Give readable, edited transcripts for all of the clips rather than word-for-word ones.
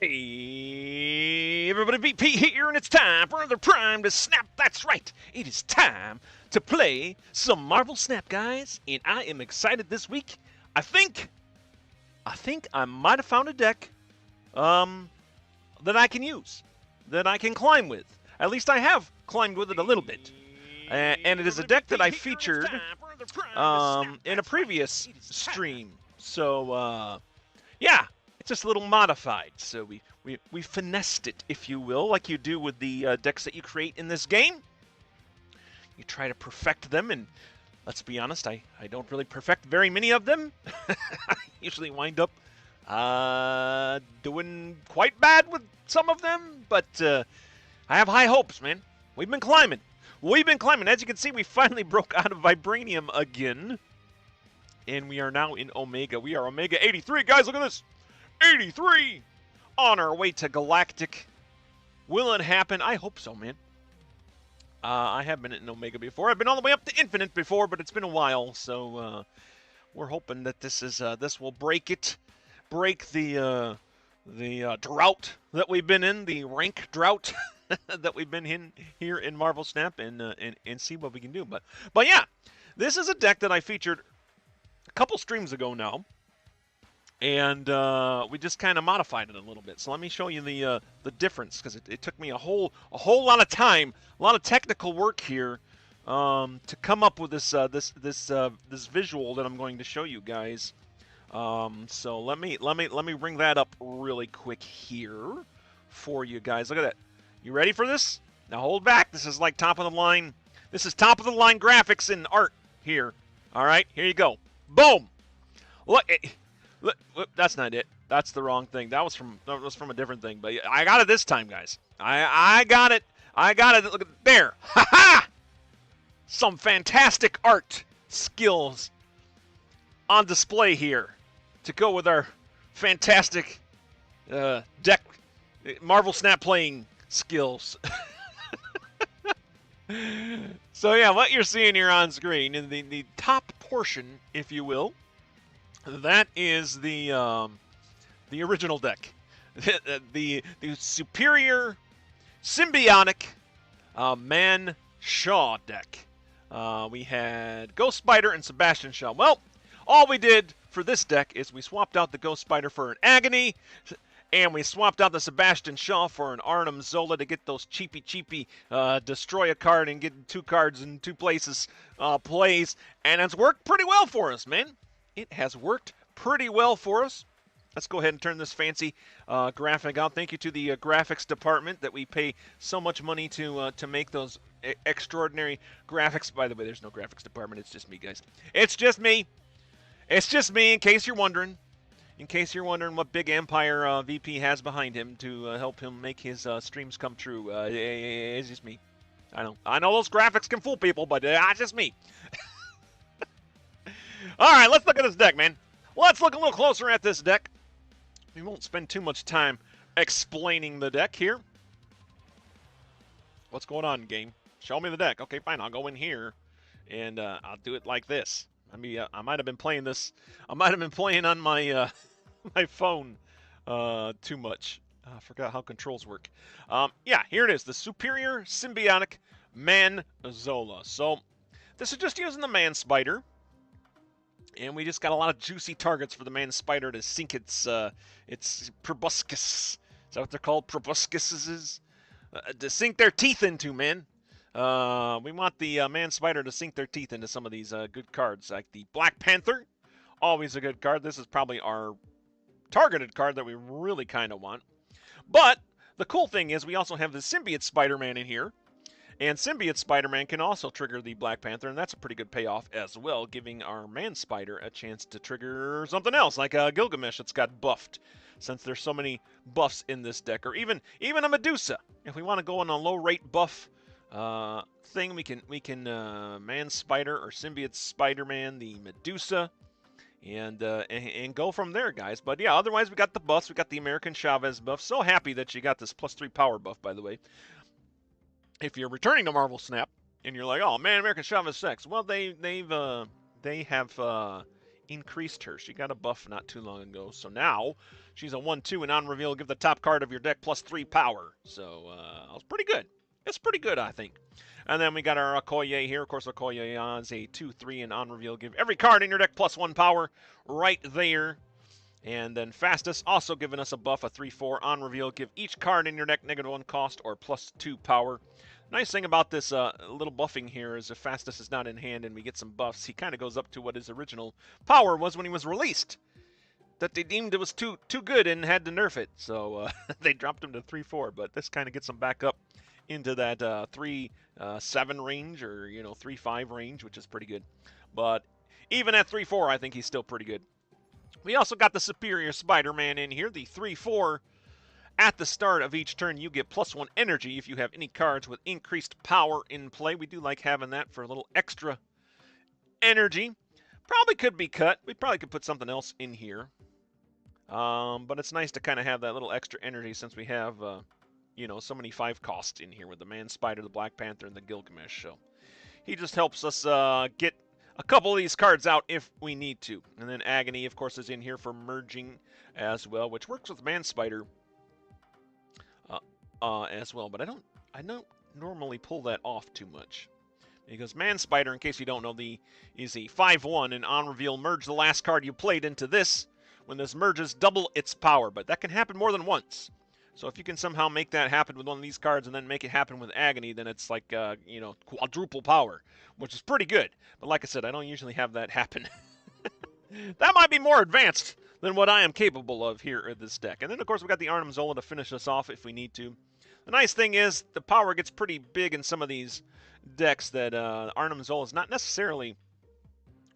Hey, everybody, VP here, and it's time for another Prime to Snap. That's right, it is time to play some Marvel Snap, guys, and I am excited this week. I think I might have found a deck that I can use, that I can climb with. At least I have climbed with it a little bit. And it is a deck that I featured in a previous stream. So, yeah, it's just a little modified. So we finessed it, if you will, like you do with the decks that you create in this game. You try to perfect them, and let's be honest, I don't really perfect very many of them. I usually wind up doing quite bad with some of them, but I have high hopes, man. We've been climbing. As you can see, we finally broke out of Vibranium again. And we are now in Omega. We are Omega 83. Guys, look at this. 83! On our way to Galactic. Will it happen? I hope so, man. I have been in Omega before. I've been all the way up to Infinite before, but it's been a while. So we're hoping that this will break it. Break the drought that we've been in. The rank drought that we've been in here in Marvel Snap, and see what we can do. But yeah, this is a deck that I featured a couple streams ago now, and we just kind of modified it a little bit. So let me show you the difference, because it took me a whole lot of time, a lot of technical work here to come up with this visual that I'm going to show you guys. So let me bring that up really quick here for you guys. Look at that. You ready for this? Now hold back. This is like top of the line. This is top of the line graphics and art here. All right, here you go. Boom. Look, that's not it. That's the wrong thing. That was from a different thing. But I got it this time, guys. I got it. I got it. Look at there. Ha ha! Some fantastic art skills on display here to go with our fantastic deck Marvel Snap playing skills. So yeah, what you're seeing here on screen in the top portion, if you will, that is the original deck, the superior symbiotic Man Shaw deck. We had Ghost Spider and Sebastian Shaw. Well, all we did for this deck is we swapped out the Ghost Spider for an Agony, and we swapped out the Sebastian Shaw for an Arnim Zola to get those cheapy destroy a card and get 2 cards in 2 places plays. And it's worked pretty well for us, man. It has worked pretty well for us. Let's go ahead and turn this fancy graphic out. Thank you to the graphics department that we pay so much money to make those extraordinary graphics. By the way, there's no graphics department. It's just me, guys. It's just me. It's just me, in case you're wondering. In case you're wondering what big empire VP has behind him to help him make his streams come true, it's just me. I know those graphics can fool people, but it's just me. All right, let's look at this deck, man. Let's look a little closer at this deck. We won't spend too much time explaining the deck here. What's going on, game? Show me the deck. Okay, fine. I'll go in here, and I'll do it like this. I mean, I might have been playing this. I might have been playing on my my phone too much. I forgot how controls work. Yeah, here it is. The Superior Symbiotic Man Zola. So this is just using the Man Spider. And we just got a lot of juicy targets for the Man Spider to sink its proboscis. Is that what they're called? Proboscises? To sink their teeth into, man. We want the Man Spider to sink their teeth into some of these good cards, like the Black Panther. Always a good card. This is probably our targeted card that we really kind of want. But the cool thing is we also have the Symbiote Spider-Man in here. And Symbiote Spider-Man can also trigger the Black Panther, and that's a pretty good payoff as well, giving our Man Spider a chance to trigger something else, like Gilgamesh that's got buffed, since there's so many buffs in this deck. Or even a Medusa. If we want to go on a low-rate buff thing, we can Man Spider or Symbiote Spider-Man the Medusa, and go from there, guys. But yeah, otherwise we got the buffs. We got the American Chavez buff. So happy that you got this +3 power buff, by the way. If you're returning to Marvel Snap and you're like, oh man, American Chavez sucks. Well, they have increased her. She got a buff not too long ago, so now She's a 1/2, and on reveal, give the top card of your deck plus 3 power. So, it's pretty good. It's pretty good, I think. And then we got our Okoye here. Of course, Okoye is a 2/3, and on reveal, give every card in your deck plus 1 power right there. And then Phastos also giving us a buff, a 3/4. On reveal, give each card in your deck -1 cost or plus 2 power. Nice thing about this little buffing here is if Phastos is not in hand and we get some buffs, he kind of goes up to what his original power was when he was released. That they deemed it was too good and had to nerf it. So they dropped him to 3/4, but this kind of gets him back up into that 3/7 range, or 3/5 range, which is pretty good. But even at 3/4, I think he's still pretty good. We also got the Superior Spider-Man in here, the 3/4. At the start of each turn, you get +1 energy if you have any cards with increased power in play. We do like having that for a little extra energy. Probably could be cut. We probably could put something else in here. But it's nice to kind of have that little extra energy since we have, so many 5 costs in here with the Man Spider, the Black Panther, and the Gilgamesh. So he just helps us get a couple of these cards out if we need to. And then Agony, of course, is in here for merging as well, which works with Man Spider as well. But I don't normally pull that off too much. Because Man Spider, in case you don't know, is a 5/1, and on reveal, merge the last card you played into this. When this merges, double its power. But that can happen more than once. So if you can somehow make that happen with one of these cards and then make it happen with Agony, then it's like, quadruple power, which is pretty good. But like I said, I don't usually have that happen. That might be more advanced than what I am capable of here in this deck. And then, of course, we got the Arnim Zola to finish us off if we need to. The nice thing is the power gets pretty big in some of these decks that Arnim Zola is not necessarily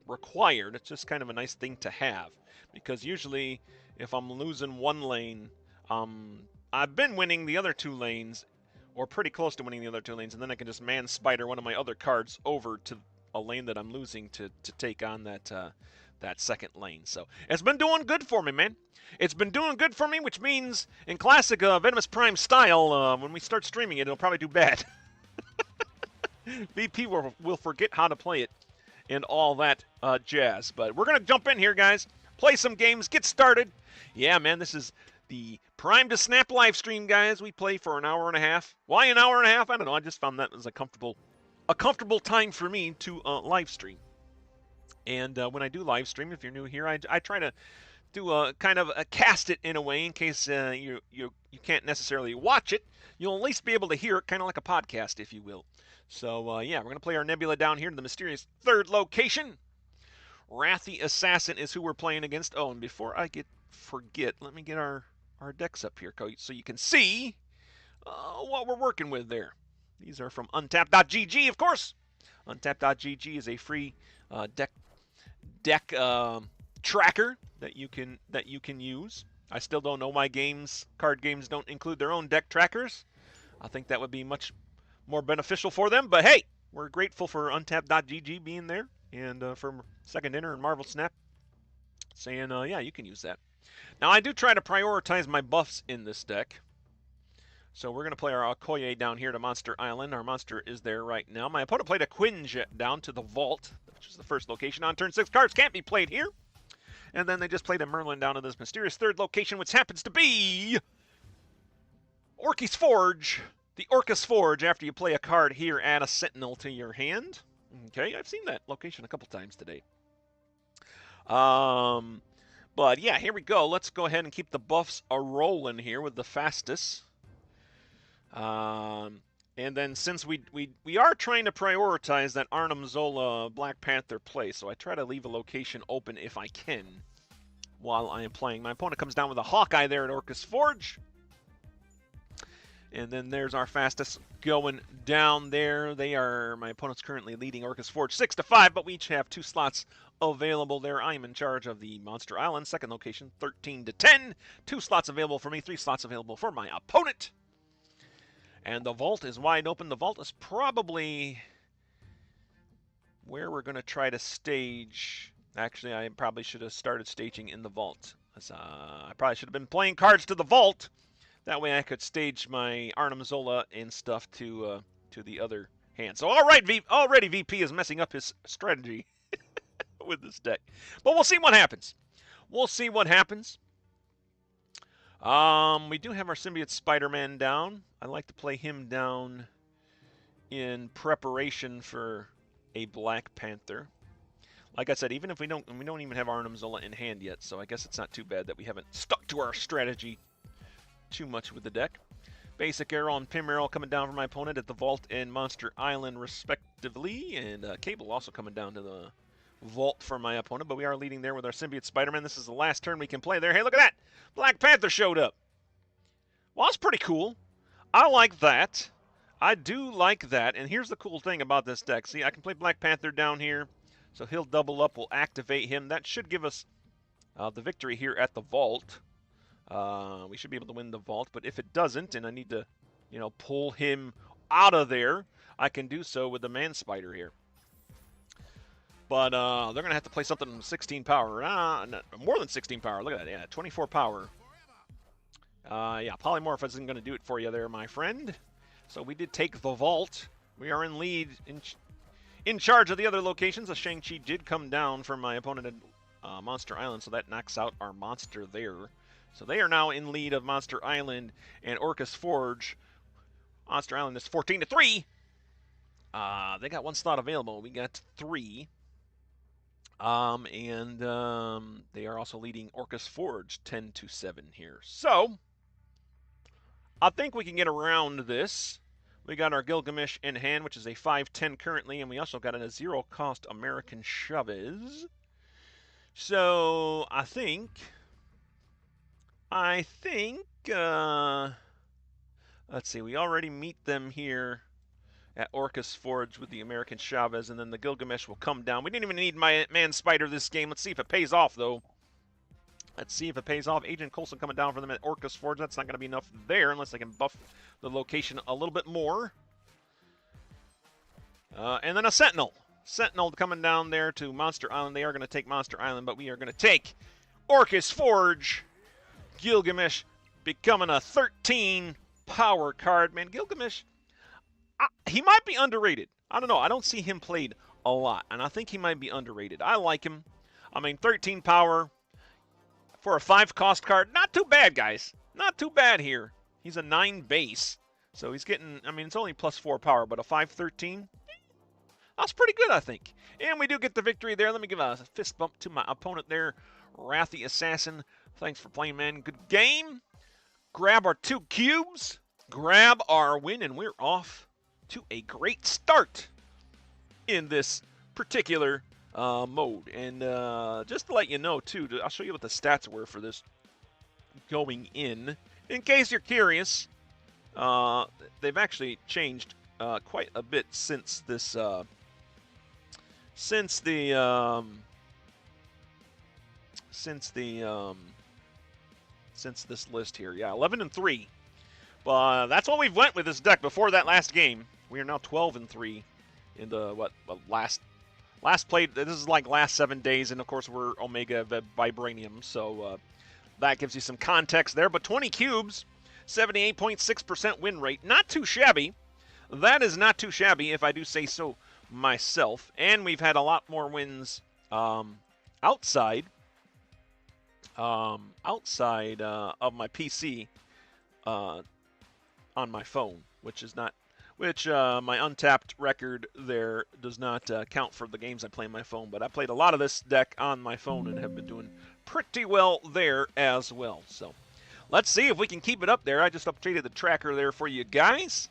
required. It's just kind of a nice thing to have. Because usually, if I'm losing one lane, I've been winning the other 2 lanes, or pretty close to winning the other 2 lanes, and then I can just Man Spider one of my other cards over to a lane that I'm losing to take on that second lane. So it's been doing good for me, man. It's been doing good for me, which means in classic Venomous Prime style, when we start streaming it, it'll probably do bad. VP will forget how to play it and all that jazz. But we're going to jump in here, guys. Play some games, get started. Yeah, man, this is the Prime to Snap live stream, guys. We play for an hour and a half. Why an hour and a half? I don't know. I just found that was a comfortable time for me to live stream. And when I do live stream, if you're new here, I try to do a kind of cast it in a way in case you can't necessarily watch it. You'll at least be able to hear it, kind of like a podcast, if you will. So, yeah, we're going to play our Nebula down here in the mysterious 3rd location. Wrathy Assassin is who we're playing against. Oh, and before I forget, let me get our decks up here so you can see what we're working with there. These are from Untapped.gg, of course. Untapped.gg is a free deck tracker that you can use. I still don't know why card games don't include their own deck trackers. I think that would be much more beneficial for them. But hey, we're grateful for Untapped.gg being there. And for Second Dinner and Marvel Snap saying, yeah, you can use that. Now, I do try to prioritize my buffs in this deck. So we're going to play our Okoye down here to Monster Island. Our monster is there right now. My opponent played a Quinjet down to the Vault, which is the 1st location. On turn 6, cards can't be played here. And then they just played a Merlin down to this mysterious 3rd location, which happens to be Orcus Forge. The Orcus Forge, after you play a card here, add a Sentinel to your hand. Okay, I've seen that location a couple times today. But yeah, here we go. Let's go ahead and keep the buffs a-rolling here with the Phastos. And then since we are trying to prioritize that Arnim Zola Black Panther play, so I try to leave a location open if I can while I am playing. My opponent comes down with a Hawkeye there at Orcus Forge. And then there's our Phastos going down there. My opponent's currently leading Orcus Forge 6-5, but we each have 2 slots available there. I am in charge of the Monster Island, 2nd location, 13-10. 2 slots available for me, 3 slots available for my opponent. And the Vault is wide open. The Vault is probably where we're going to try to stage. Actually, I probably should have started staging in the Vault. I probably should have been playing cards to the Vault. That way I could stage my Arnim Zola and stuff to the other hand. So already VP is messing up his strategy with this deck. But we'll see what happens. We'll see what happens. We do have our Symbiote Spider-Man down. I like to play him down in preparation for a Black Panther. Like I said, even if we don't even have Arnim Zola in hand yet, so I guess it's not too bad that we haven't stuck to our strategy too much with the deck. Basic Arrow and Pim Arrow coming down for my opponent at the Vault and Monster Island, respectively, and Cable also coming down to the Vault for my opponent, but we are leading there with our Symbiote Spider-Man. This is the last turn we can play there. Hey, look at that! Black Panther showed up. Well, that's pretty cool. I like that. I do like that, and here's the cool thing about this deck. See, I can play Black Panther down here, so he'll double up. We'll activate him. That should give us the victory here at the Vault. We should be able to win the Vault, but if it doesn't, and I need to, pull him out of there, I can do so with the Man Spider here. But they're going to have to play something 16 power. More than 16 power. Look at that. Yeah, 24 power. Yeah, Polymorph isn't going to do it for you there, my friend. So we did take the Vault. We are in lead, in charge of the other locations. A Shang-Chi did come down from my opponent at Monster Island, so that knocks out our monster there. So they are now in lead of Monster Island and Orcus Forge. Monster Island is 14-3. They got one slot available. We got 3. And they are also leading Orcus Forge 10-7 here. So I think we can get around this. We got our Gilgamesh in hand, which is a 5/10 currently, and we also got a 0-cost American Chavez. So I think, let's see, we already meet them here at Orcus Forge with the American Chavez, and then the Gilgamesh will come down. We didn't even need my Man Spider this game. Let's see if it pays off, though. Let's see if it pays off. Agent Coulson coming down for them at Orcus Forge. That's not going to be enough there unless I can buff the location a little bit more. And then a Sentinel. Sentinel coming down there to Monster Island. They are going to take Monster Island, but we are going to take Orcus Forge. Gilgamesh becoming a 13 power card. Man, Gilgamesh, he might be underrated. I don't know. I don't see him played a lot, and I think he might be underrated. I like him. I mean, 13 power for a 5-cost card. Not too bad, guys. Not too bad here. He's a 9 base, so he's getting, I mean, it's only +4 power, but a 5/13, that's pretty good, I think. And we do get the victory there. Let me give a fist bump to my opponent there, Wrathy Assassin. Thanks for playing, man. Good game. Grab our 2 cubes, grab our win, and we're off to a great start in this particular mode. And just to let you know, too, I'll show you what the stats were for this going in case you're curious. They've actually changed quite a bit since this since this list here. Yeah, 11-3. But that's what we've went with this deck before that last game. We are now 12-3 in the last played. This is like last 7 days, and of course we're Omega Vibranium, so that gives you some context there. But 20 cubes, 78.6% win rate, not too shabby. That is not too shabby, if I do say so myself. And we've had a lot more wins outside of my PC on my phone, which my untapped record there does not count for the games I play on my phone. But I played a lot of this deck on my phone and have been doing pretty well there as well. So let's see if we can keep it up there. I just updated the tracker there for you guys,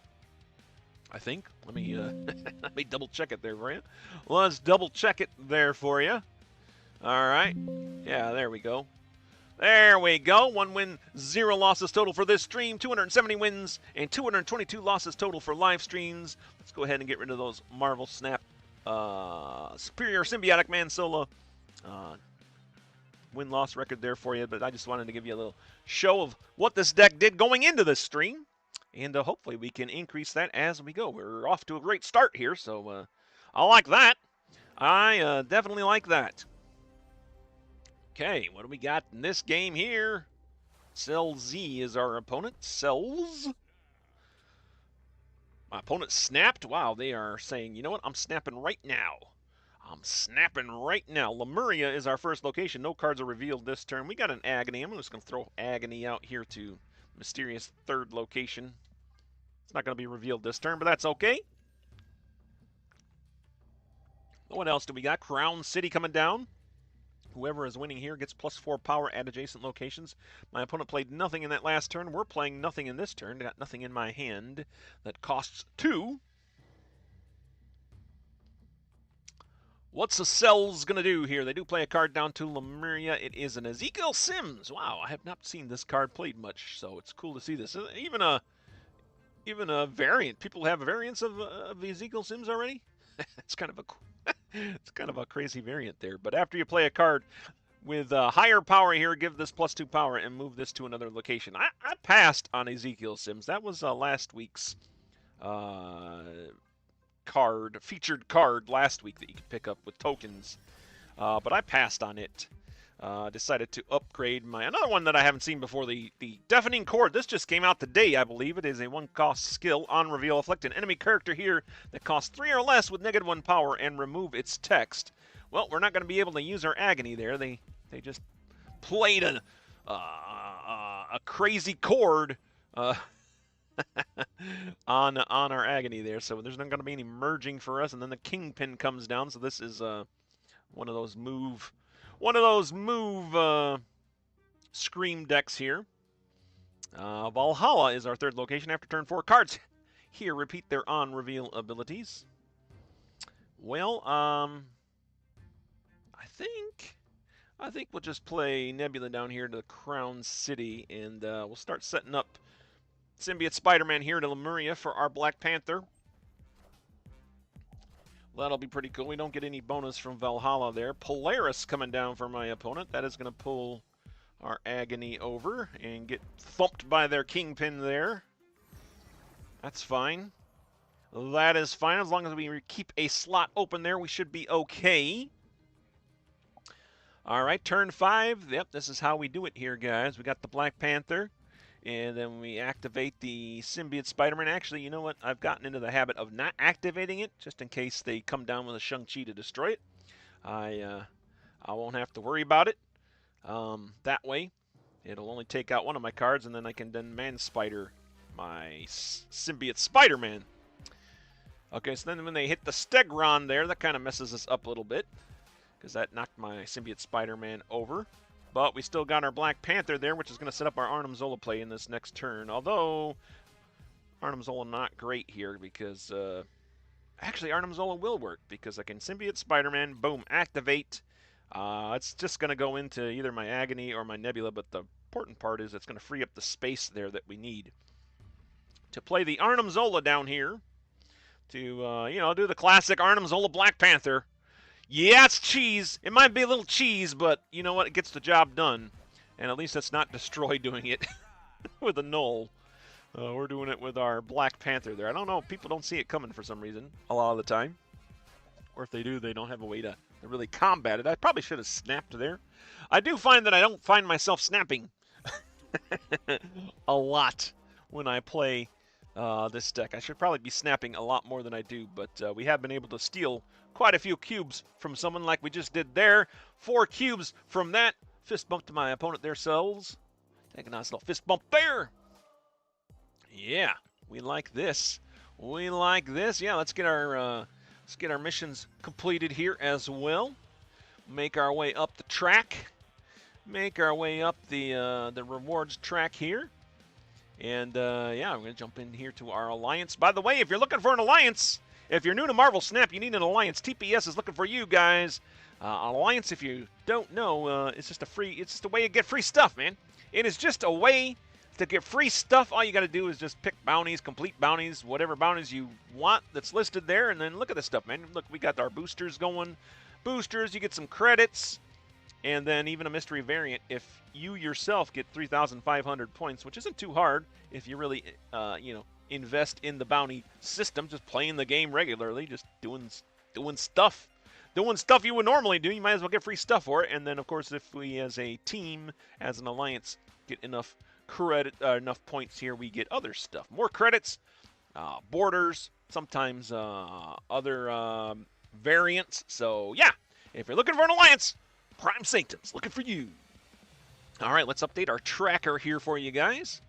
I think. Let me let me double check it there for you. Let's double check it there for you. All right. Yeah, there we go. There we go. 1 win, 0 losses total for this stream. 270 wins and 222 losses total for live streams. Let's go ahead and get rid of those Marvel Snap Superior Symbiotic Man Solo win-loss record there for you. But I just wanted to give you a little show of what this deck did going into this stream. And hopefully we can increase that as we go. We're off to a great start here, so I like that. I definitely like that. Okay, what do we got in this game here? Cell Z is our opponent. Cells. My opponent snapped. Wow, they are saying, you know what? I'm snapping right now. I'm snapping right now. Lemuria is our first location. No cards are revealed this turn. We got an Agony. I'm just going to throw Agony out here to mysterious third location. It's not going to be revealed this turn, but that's okay. What else do we got? Crown City coming down. Whoever is winning here gets +4 power at adjacent locations. My opponent played nothing in that last turn. We're playing nothing in this turn. Got nothing in my hand. That costs 2. What's the Cells going to do here? They do play a card down to Lemuria. It is an Ezekiel Sims. Wow, I have not seen this card played much, so it's cool to see this. Even a variant. People have variants of the Ezekiel Sims already? It's kind of a crazy variant there. But after you play a card with higher power here, give this +2 power and move this to another location. I passed on Ezekiel Sims. That was last week's featured card last week that you could pick up with tokens. But I passed on it. Decided to upgrade another one that I haven't seen before, the Deafening Chord. This just came out today, I believe. It is a 1-cost skill. On reveal, afflict an enemy character here that costs 3 or less with -1 power and remove its text. Well, we're not going to be able to use our Agony there. They just played a crazy chord on our Agony there, so there's not going to be any merging for us. And then the Kingpin comes down, so this is one of those move Scream decks here. Valhalla is our third location after turn 4. Cards here repeat their on-reveal abilities. Well, I think we'll just play Nebula down here to the Crown City, and we'll start setting up Symbiote Spider-Man here to Lemuria for our Black Panther. That'll be pretty cool. We don't get any bonus from Valhalla there. Polaris coming down for my opponent. That is going to pull our Agony over and get thumped by their Kingpin there. That's fine. That is fine. As long as we keep a slot open there, we should be okay. All right, turn 5. Yep, this is how we do it here, guys. We got the Black Panther. And then we activate the Symbiote Spider-Man. Actually, you know what? I've gotten into the habit of not activating it, just in case they come down with a Shang-Chi to destroy it. I won't have to worry about it. That way, it'll only take out one of my cards, and then I can Man-Spider my Symbiote Spider-Man. Okay, so then when they hit the Stegron there, that kind of messes us up a little bit, because that knocked my Symbiote Spider-Man over. But we still got our Black Panther there, which is going to set up our Arnim Zola play in this next turn. Although, Arnim Zola not great here because... actually, Arnim Zola will work because I can Symbiote Spider-Man, boom, activate. It's just going to go into either my Agony or my Nebula, but the important part is it's going to free up the space there that we need to play the Arnim Zola down here to, do the classic Arnim Zola Black Panther. Yeah, it's cheese. It might be a little cheese, but you know what? It gets the job done. And at least it's not Destroy doing it with a null. We're doing it with our Black Panther there. I don't know. People don't see it coming for some reason a lot of the time. Or if they do, they don't have a way to really combat it. I probably should have snapped there. I do find that I don't find myself snapping a lot when I play this deck. I should probably be snapping a lot more than I do, but we have been able to steal quite a few cubes from someone like we just did there. 4 cubes from that. Fist bump to my opponent there, Cells. Take a nice little fist bump there. Yeah, we like this. We like this. Yeah, let's get our missions completed here as well. Make our way up the track. Make our way up the rewards track here. And, yeah, we're going to jump in here to our alliance. By the way, if you're looking for an alliance, if you're new to Marvel Snap, you need an alliance. TPS is looking for you guys. Alliance, if you don't know, it's just a way to get free stuff, man. It is just a way to get free stuff. All you got to do is just pick bounties, complete bounties, whatever bounties you want that's listed there, and then look at this stuff, man. Look, we got our boosters going. Boosters, you get some credits, and then even a mystery variant if you yourself get 3,500 points, which isn't too hard if you really, invest in the bounty system, just playing the game regularly, just doing stuff you would normally do. You might as well get free stuff for it. And then, of course, if we as a team, as an alliance, get enough credit, enough points here, we get other stuff. More credits, borders, sometimes other variants. So, yeah, if you're looking for an alliance, Prime Sanctum's looking for you. All right, let's update our tracker here for you guys.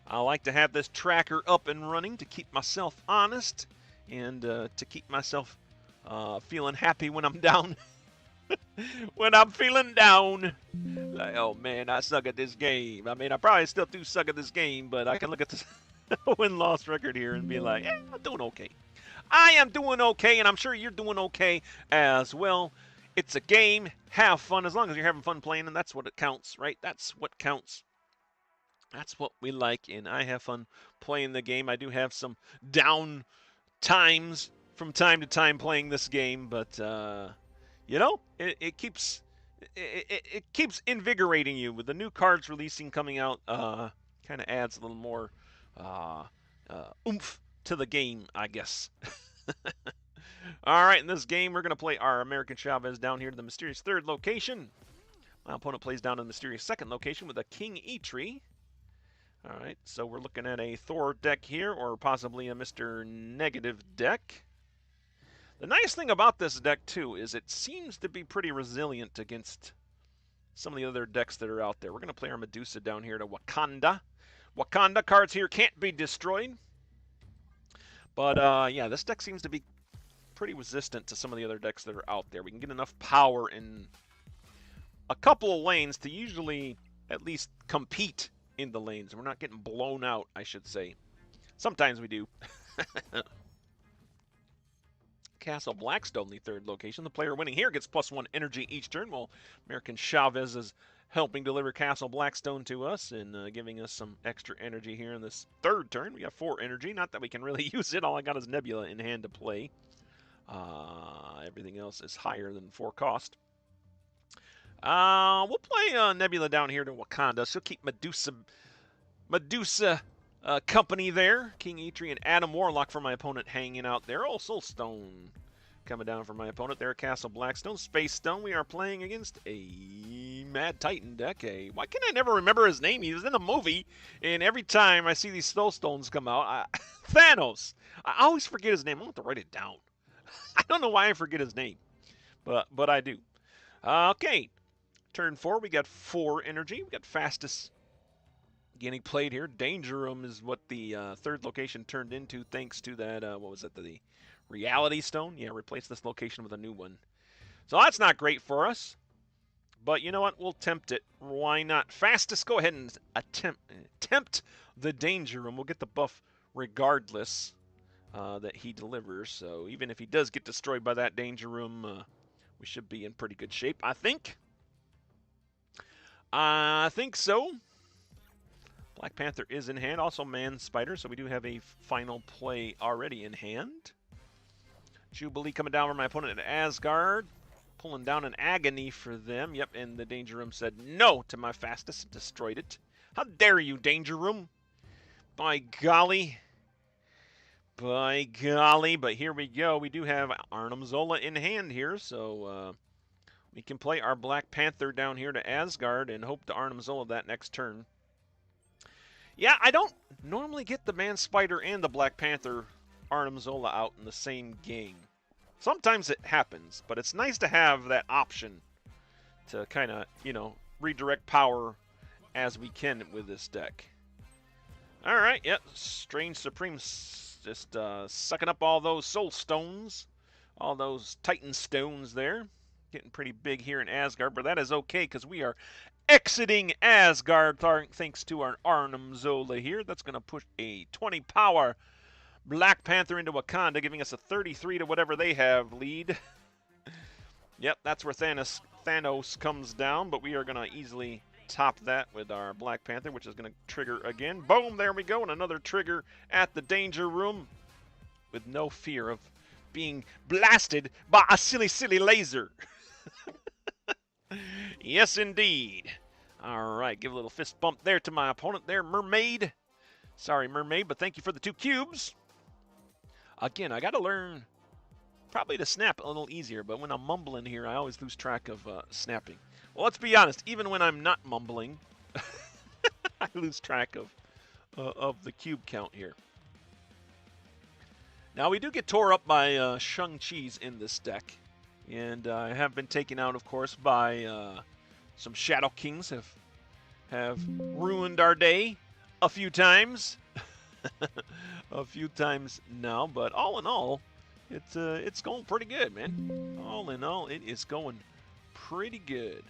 I like to have this tracker up and running to keep myself honest and to keep myself feeling happy when I'm down. When I'm feeling down. Like, oh, man, I suck at this game. I mean, I probably still do suck at this game, but I can look at this win-loss record here and be like, I'm doing okay. I am doing okay, and I'm sure you're doing okay as well. It's a game. Have fun as long as you're having fun playing, and that's what it counts, right? That's what counts. That's what we like, and I have fun playing the game. I do have some down times from time to time playing this game, but you know, it keeps invigorating you with the new cards releasing coming out. Kind of adds a little more oomph to the game, I guess. All right, in this game, we're going to play our American Chavez down here to the mysterious third location. My opponent plays down in the mysterious second location with a King E-Tree. All right, so we're looking at a Thor deck here, or possibly a Mr. Negative deck. The nice thing about this deck, too, is it seems to be pretty resilient against some of the other decks that are out there. We're going to play our Medusa down here to Wakanda. Wakanda cards here can't be destroyed. But, yeah, this deck seems to be pretty resistant to some of the other decks that are out there. We can get enough power in a couple of lanes to usually at least compete in the lanes. We're not getting blown out, I should say. Sometimes we do. Castle Blackstone, the third location. The player winning here gets +1 energy each turn, while American Chavez is helping deliver Castle Blackstone to us and giving us some extra energy here in this third turn. We got 4 energy. Not that we can really use it. All I got is Nebula in hand to play. Everything else is higher than 4 cost. We'll play Nebula down here to Wakanda. She'll keep Medusa company there. King E-Tree and Adam Warlock for my opponent hanging out there. Oh, Soulstone coming down for my opponent there. Castle Blackstone. Space Stone. We are playing against a Mad Titan deck. Why can I never remember his name? He was in the movie, and every time I see these Soulstones come out, Thanos. I always forget his name. I want to write it down. I don't know why I forget his name, but I do. Okay, turn 4, we got 4 energy. We got Phastos getting played here. Danger Room is what the third location turned into thanks to that, what was it, the Reality Stone? Yeah, replace this location with a new one. So that's not great for us, but you know what? We'll tempt it. Why not? Phastos, go ahead and tempt the Danger Room. We'll get the buff regardless. That he delivers. So even if he does get destroyed by that Danger Room, we should be in pretty good shape, I think. I think so. Black Panther is in hand. Also Man Spider, so we do have a final play already in hand. Jubilee coming down for my opponent at Asgard. Pulling down an Agony for them. Yep, and the Danger Room said no to my Phastos and destroyed it. How dare you, Danger Room? By golly. By golly, but here we go. We do have Arnim Zola in hand here, so we can play our Black Panther down here to Asgard and hope to Arnim Zola that next turn. Yeah, I don't normally get the Man Spider and the Black Panther Arnim Zola out in the same game. Sometimes it happens, but it's nice to have that option to kind of, you know, redirect power as we can with this deck. All right, yep, Strange Supreme just sucking up all those soul stones, all those Titan stones there. Getting pretty big here in Asgard, but that is okay because we are exiting Asgard thanks to our Arnim Zola here. That's going to push a 20 power Black Panther into Wakanda, giving us a 33 to whatever they have lead. Yep, that's where Thanos comes down, but we are going to easily top that with our Black Panther, which is going to trigger again. Boom, there we go, and another trigger at the Danger Room with no fear of being blasted by a silly laser. Yes, indeed. All right, give a little fist bump there to my opponent there, Mermaid. Sorry, Mermaid, but thank you for the 2 cubes. Again, I got to learn probably to snap a little easier, but when I'm mumbling here, I always lose track of snapping. Well, let's be honest. Even when I'm not mumbling, I lose track of the cube count here. Now, we do get tore up by Shang-Chi's in this deck. And I have been taken out, of course, by some Shadow Kings have ruined our day a few times. A few times now, but all in all, it's going pretty good, man. All in all, it is going pretty good.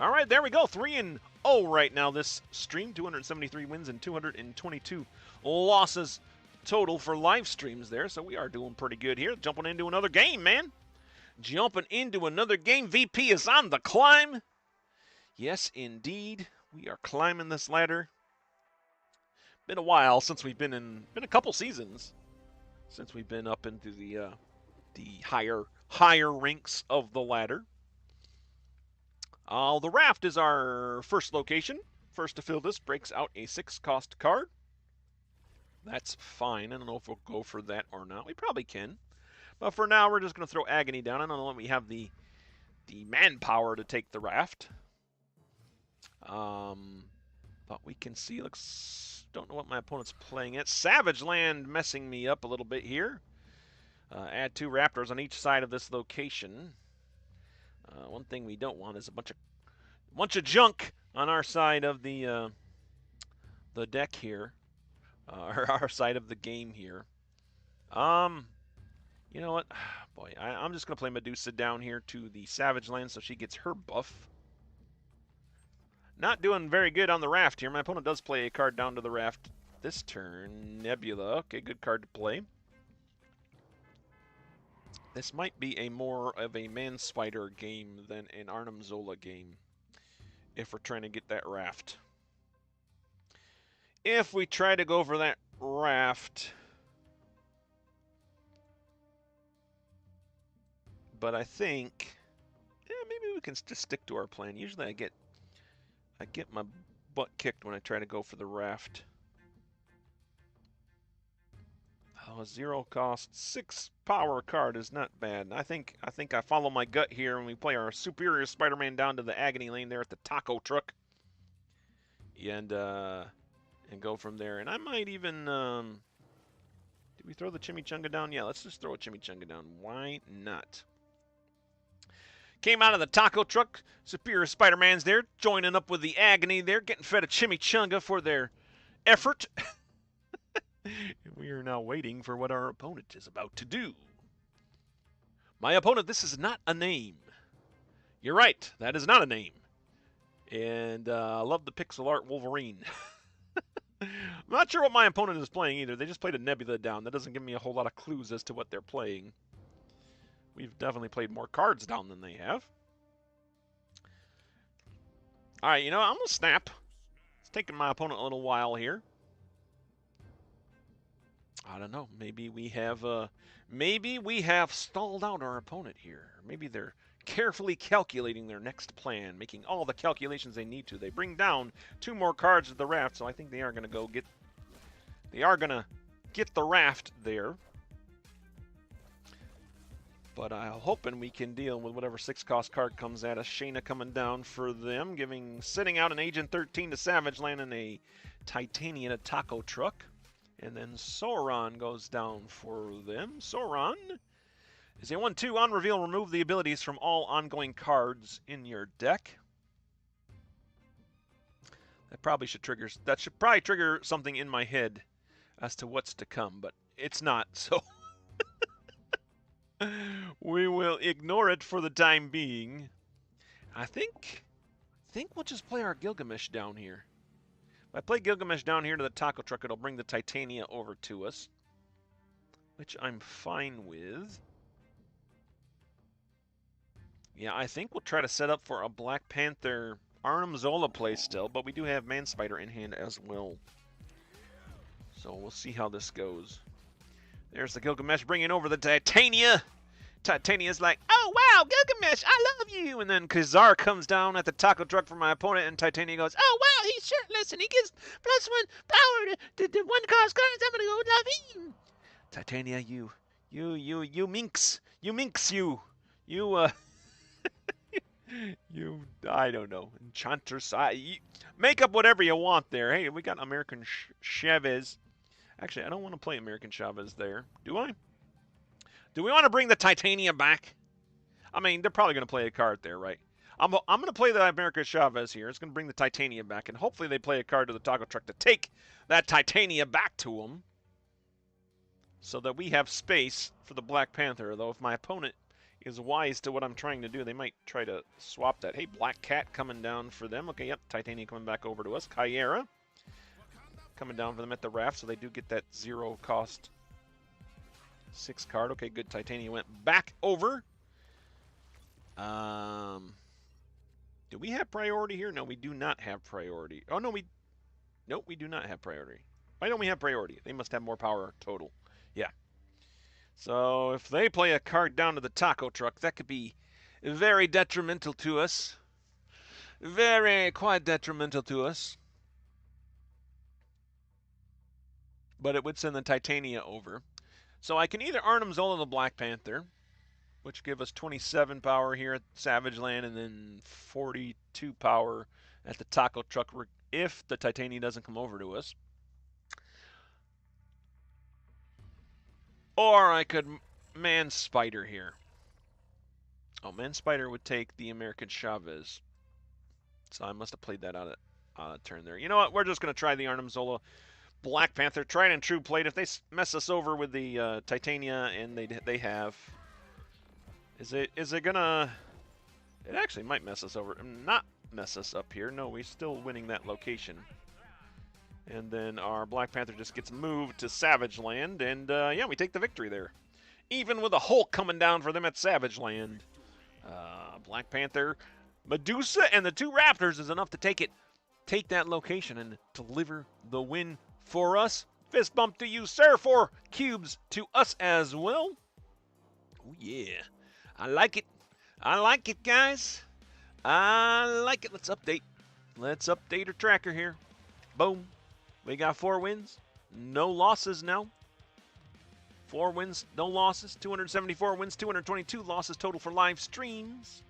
All right, there we go. 3-0 right now this stream. 273 wins and 222 losses total for live streams there. So we are doing pretty good here. Jumping into another game, man. Jumping into another game. VP is on the climb. Yes, indeed. We are climbing this ladder. Been a while since we've been a couple seasons since we've been up into the higher ranks of the ladder. The raft is our first location. First to fill this breaks out a 6-cost card. That's fine. I don't know if we'll go for that or not. We probably can. But for now, we're just going to throw Agony down. I don't know if we have the manpower to take the raft. But we can see, don't know what my opponent's playing at. Savage Land messing me up a little bit here. Add 2 raptors on each side of this location. One thing we don't want is a bunch of junk on our side of the deck here, or our side of the game here. You know what? Boy, I'm just gonna play Medusa down here to the Savage Land so she gets her buff. Not doing very good on the raft here. My opponent does play a card down to the raft this turn. Nebula. Okay, good card to play. This might be a more of a Man-Spider game than an Arnim Zola game, if we're trying to get that raft. If we try to go for that raft, but I think, yeah, maybe we can just stick to our plan. Usually I get my butt kicked when I try to go for the raft. Oh, 0 cost, 6 power card is not bad. I think I follow my gut here and we play our superior Spider-Man down to the Agony lane there at the taco truck, and go from there. And I might even did we throw the chimichanga down? Yeah, let's just throw a chimichanga down. Why not? Came out of the taco truck. Superior Spider-Man's there, joining up with the Agony there, getting fed a chimichanga for their effort. We are now waiting for what our opponent is about to do. My opponent, this is not a name. You're right, that is not a name. And I love the pixel art Wolverine. I'm not sure what my opponent is playing either. They just played a Nebula down. That doesn't give me a whole lot of clues as to what they're playing. We've definitely played more cards down than they have. Alright, you know, I'm going to snap. It's taking my opponent a little while here. I don't know. Maybe we have stalled out our opponent here. Maybe they're carefully calculating their next plan, making all the calculations they need to. They bring down 2 more cards to the raft, so I think they are going to go get. They are going to get the raft there. But I'm hoping we can deal with whatever 6-cost card comes at us. Shayna coming down for them, sitting out an Agent 13 to Savage Land and a Titanium taco truck. And then Sauron goes down for them. Sauron is a 1/2 on reveal. Remove the abilities from all ongoing cards in your deck. That should probably trigger something in my head as to what's to come, but it's not, so we will ignore it for the time being. I think we'll just play our Gilgamesh down here. If I play Gilgamesh down here to the taco truck, it'll bring the Titania over to us, which I'm fine with. Yeah, I think we'll try to set up for a Black Panther Arnim Zola play still, but we do have Man-Spider in hand as well. So we'll see how this goes. There's the Gilgamesh bringing over the Titania. Titania's like, oh wow, Gilgamesh, I love you. And then Kazar comes down at the taco truck for my opponent, and Titania goes, oh wow, he's shirtless and he gives +1 power to 1-cost cards. I'm gonna go love him. Titania, you minx, you, I don't know, enchantress. Make up whatever you want there. Hey, we got American Chavez Actually, I don't want to play American Chavez there. Do I? Do we want to bring the Titania back? I mean, they're probably going to play a card there, right? I'm going to play the American Chavez here. It's going to bring the Titania back, and hopefully they play a card to the taco truck to take that Titania back to them so that we have space for the Black Panther. Though if my opponent is wise to what I'm trying to do, they might try to swap that. Hey, Black Cat coming down for them. Okay, yep, Titania coming back over to us. Kyera coming down for them at the raft, so they do get that 0 cost 6 card. Okay, good. Titania went back over. Do we have priority here? No, we do not have priority. Oh, no, nope, we do not have priority. Why don't we have priority? They must have more power total. Yeah. So if they play a card down to the taco truck, that could be very detrimental to us. Quite detrimental to us. But it would send the Titania over. So I can either Arnim Zola the Black Panther, which give us 27 power here at Savage Land, and then 42 power at the taco truck if the Titania doesn't come over to us. Or I could Man Spider here. Oh, Man Spider would take the American Chavez. So I must have played that on a turn there. You know what? We're just going to try the Arnim Zola Black Panther. Tried and true played. If they mess us over with the Titania, and they have... Is it gonna... It actually might mess us over. Not mess us up here. No, we're still winning that location. And then our Black Panther just gets moved to Savage Land, and yeah, we take the victory there. Even with a Hulk coming down for them at Savage Land. Black Panther, Medusa, and the 2 Raptors is enough to take that location and deliver the win for us. Fist bump to you, sir, 4 cubes to us as well. Oh, yeah. I like it. I like it, guys. I like it. Let's update. Let's update our tracker here. Boom. We got 4 wins. No losses now. 4 wins, no losses. 274 wins, 222 losses total for live streams.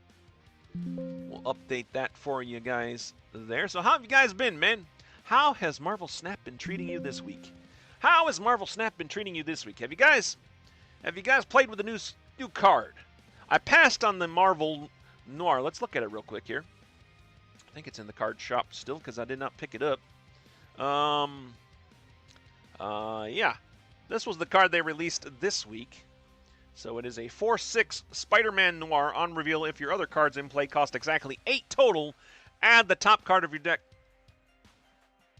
We'll update that for you guys there. So how have you guys been, man? How has Marvel Snap been treating you this week? How has Marvel Snap been treating you this week? Have you guys played with the new card? I passed on the Marvel Noir. Let's look at it real quick here. I think it's in the card shop still because I did not pick it up. Yeah. This was the card they released this week. So it is a 4/6 Spider-Man Noir on reveal. If your other cards in play cost exactly 8 total, add the top card of your deck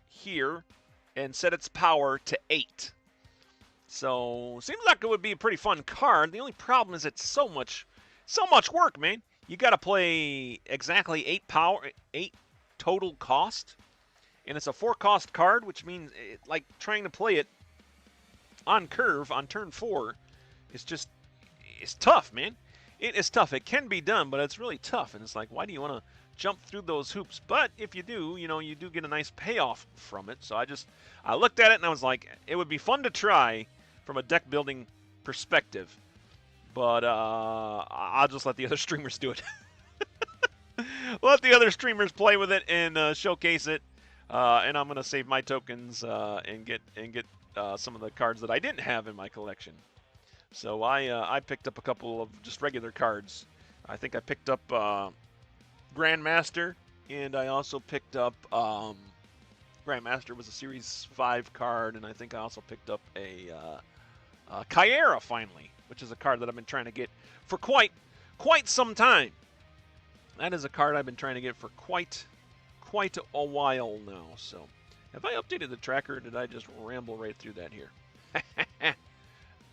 here and set its power to 8. So, seems like it would be a pretty fun card. The only problem is it's so much work, man. You got to play exactly 8 total cost. And it's a 4 cost card, which means like trying to play it on curve on turn 4 is just, it's tough, man. It is tough. It can be done, but it's really tough. And it's like, why do you want to jump through those hoops? But if you do, you do get a nice payoff from it. So I looked at it and I was like, it would be fun to try from a deck building perspective. But I'll just let the other streamers do it. Let the other streamers play with it and showcase it. And I'm gonna save my tokens and get some of the cards that I didn't have in my collection. So I picked up a couple of just regular cards. I think I picked up Grandmaster, and I also picked up Grandmaster was a Series 5 card, and I think I also picked up a Kyera finally, which is a card that I've been trying to get for quite some time. That is a card I've been trying to get for quite a while now. So, have I updated the tracker, or did I just ramble right through that here?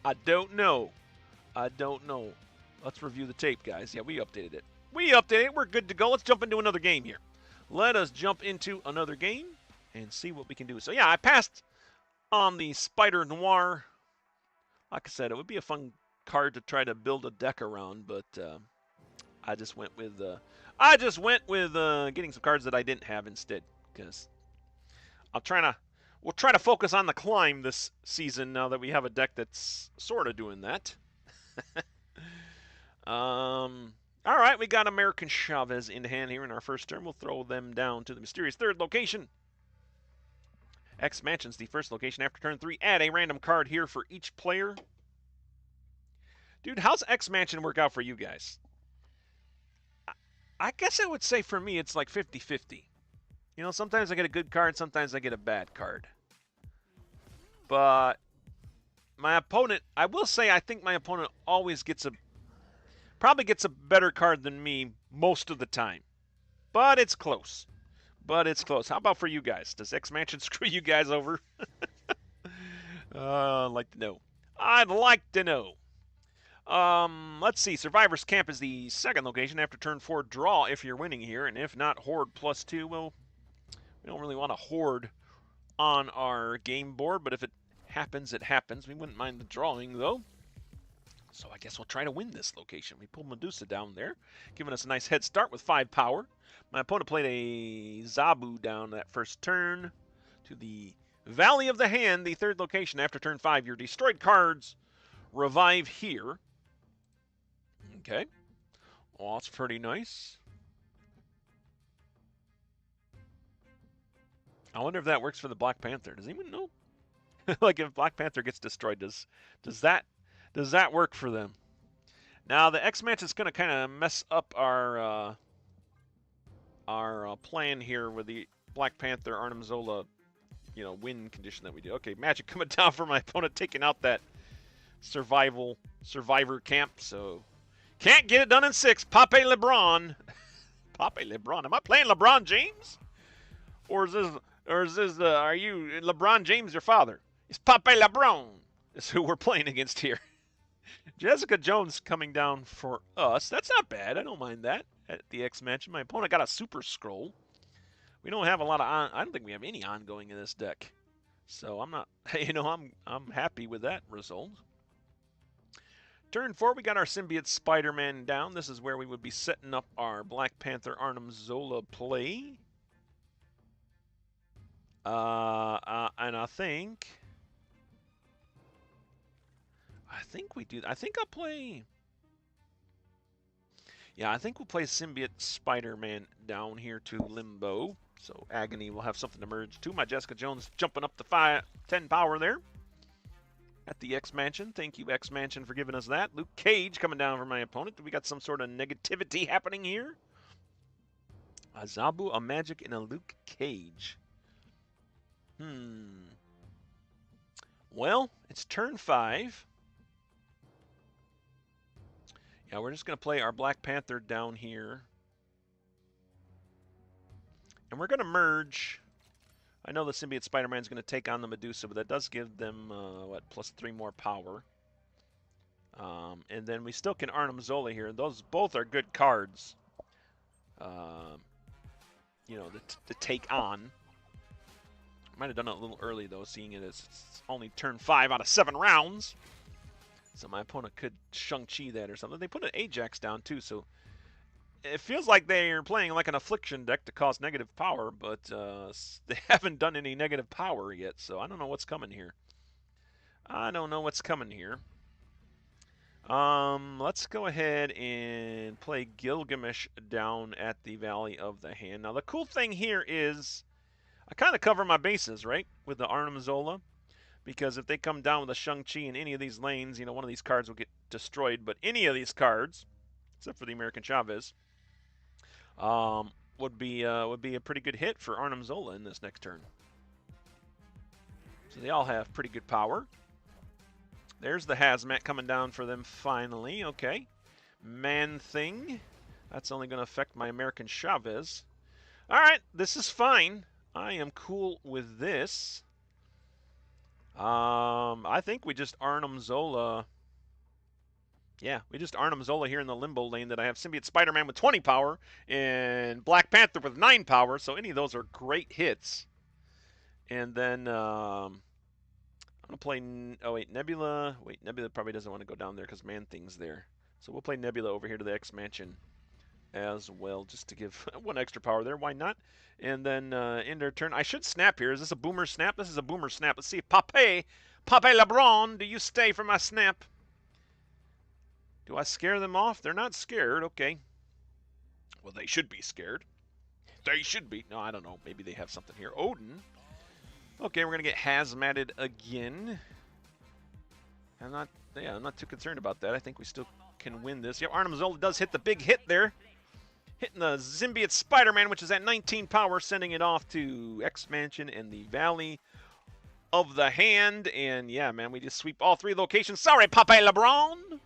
I don't know. Let's review the tape, guys. Yeah, we updated it. We're good to go. Let's jump into another game here. Let us jump into another game and see what we can do. So, yeah, I passed on the Spider Noir. Like I said, it would be a fun card to try to build a deck around, but I just went with getting some cards that I didn't have instead, because we'll try to focus on the climb this season now that we have a deck that's sort of doing that. All right, we got American Chavez in hand here in our first turn. We'll throw them down to the mysterious 3rd location. X Mansion's the first location after turn 3. Add a random card here for each player. Dude, how's X Mansion work out for you guys? I guess I would say for me it's like 50-50. You know, sometimes I get a good card, sometimes I get a bad card. But my opponent, I will say I think my opponent always probably gets a better card than me most of the time. But it's close. How about for you guys? Does X Mansion screw you guys over? I'd like to know. I'd like to know. Let's see. Survivor's Camp is the second location. After turn 4, draw if you're winning here. And if not, Horde +2. Well, we don't really want to Horde on our game board. But if it happens, it happens. We wouldn't mind the drawing, though. So I guess we'll try to win this location. We pull Medusa down there, giving us a nice head start with 5 power. My opponent played a Zabu down that first turn to the Valley of the Hand, the third location. After turn 5, your destroyed cards revive here. Okay. Well, that's pretty nice. I wonder if that works for the Black Panther. Does anyone know? Like if Black Panther gets destroyed, does that work for them? Now the X-Mansion is going to kind of mess up our plan here with the Black Panther Arnim Zola, win condition that we do. Okay, magic coming down for my opponent, taking out that survivor camp. So can't get it done in 6. Pape LeBron. Pape LeBron. Am I playing LeBron James? Or is this are you LeBron James your father? It's Pape LeBron. That's who we're playing against here. Jessica Jones coming down for us. That's not bad. I don't mind that at the X Mansion. My opponent got a Super Scroll. We don't have a lot of I don't think we have any ongoing in this deck. So I'm not, I'm happy with that result. Turn 4, we got our Symbiote Spider-Man down. This is where we would be setting up our Black Panther Arnim Zola play. And I think we do. I think I'll play. Yeah, I think we'll play Symbiote Spider-Man down here to Limbo. So Agony will have something to merge to. My Jessica Jones jumping up to 10 power there at the X Mansion. Thank you, X Mansion, for giving us that. Luke Cage coming down for my opponent. Do we got some sort of negativity happening here? A Zabu, a Magic, and a Luke Cage. Well, it's turn 5. Yeah, we're just going to play our Black Panther down here. And we're going to merge. I know the Symbiote Spider-Man is going to take on the Medusa, but that does give them, +3 more power. And then we still can Arnim Zola here. Those both are good cards, to take on. Might have done it a little early, though, seeing it as it's only turn 5 out of 7 rounds. So my opponent could Shang-Chi that or something. They put an Ajax down, too, so it feels like they're playing like an Affliction deck to cause negative power, but they haven't done any negative power yet, so I don't know what's coming here. Let's go ahead and play Gilgamesh down at the Valley of the Hand. Now, the cool thing here is I kind of cover my bases, right, with the Arnim Zola. Because if they come down with a Shang-Chi in any of these lanes, one of these cards will get destroyed. But any of these cards, except for the American Chavez, would be a pretty good hit for Arnim Zola in this next turn. So they all have pretty good power. There's the Hazmat coming down for them finally. Okay. Man-Thing. That's only going to affect my American Chavez. All right, this is fine. I am cool with this. I think we just Arnim Zola. Yeah, we just Arnim Zola here in the Limbo lane that I have Symbiote Spider-Man with 20 power and Black Panther with 9 power, so any of those are great hits. And then I'm going to play, Nebula. Wait, Nebula probably doesn't want to go down there because Man-Thing's there. So we'll play Nebula over here to the X Mansion as well, just to give 1 extra power there. Why not? And then end their turn. I should snap here. Is this a boomer snap? This is a boomer snap. Let's see if Pape LeBron, do you stay for my snap? Do I scare them off? They're not scared. Okay. Well, they should be scared. They should be. No, I don't know. Maybe they have something here. Odin. Okay, we're gonna get hazmated again. I'm not too concerned about that. I think we still can win this. Yep, Arnim Zola does hit the big hit there. Hitting the Symbiote Spider-Man, which is at 19 power, sending it off to X-Mansion and the Valley of the Hand. And yeah, man, we just sweep all 3 locations. Sorry, Papa LeBron.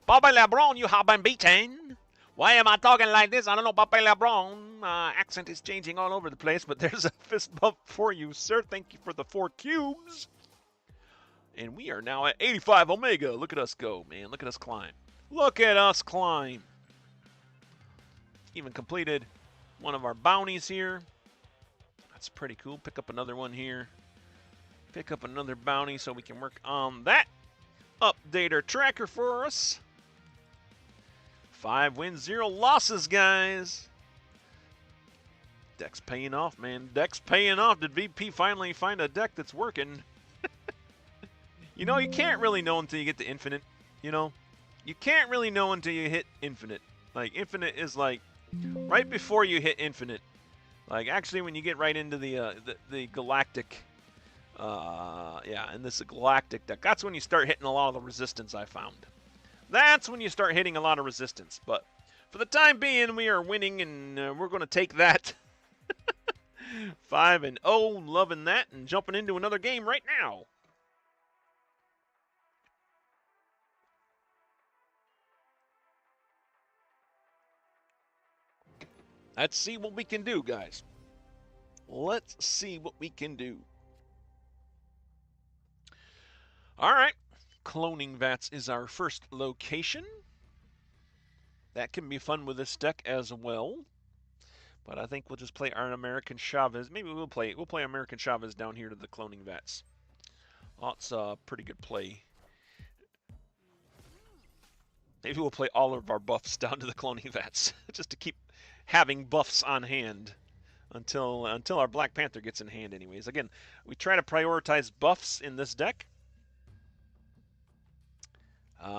Papa LeBron, you have been beaten. Why am I talking like this? I don't know, Papa LeBron. Accent is changing all over the place, but there's a fist bump for you, sir. Thank you for the 4 cubes. And we are now at 85 Omega. Look at us go, man. Look at us climb. Look at us climb. Even completed one of our bounties here. That's pretty cool. Pick up another one here. Pick up another bounty so we can work on that. Update our tracker for us. 5 wins, 0 losses, guys. Deck's paying off, man. Deck's paying off. Did VP finally find a deck that's working? You know, you can't really know until you get to infinite, you know? You can't really know until you hit infinite. Like, infinite is like right before you hit infinite. Like, actually, when you get right into the galactic, and this is a galactic deck, that's when you start hitting a lot of the resistance, I found. That's when you start hitting a lot of resistance. But for the time being, we are winning, and we're going to take that. 5-0, loving that, and jumping into another game right now. Let's see what we can do, guys. Let's see what we can do. All right. Cloning Vats is our first location. That can be fun with this deck as well. But I think we'll just play our American Chavez. Maybe we'll play American Chavez down here to the Cloning Vats. That's a pretty good play. Maybe we'll play all of our buffs down to the Cloning Vats just to keep having buffs on hand until our Black Panther gets in hand anyways. Again, we try to prioritize buffs in this deck. You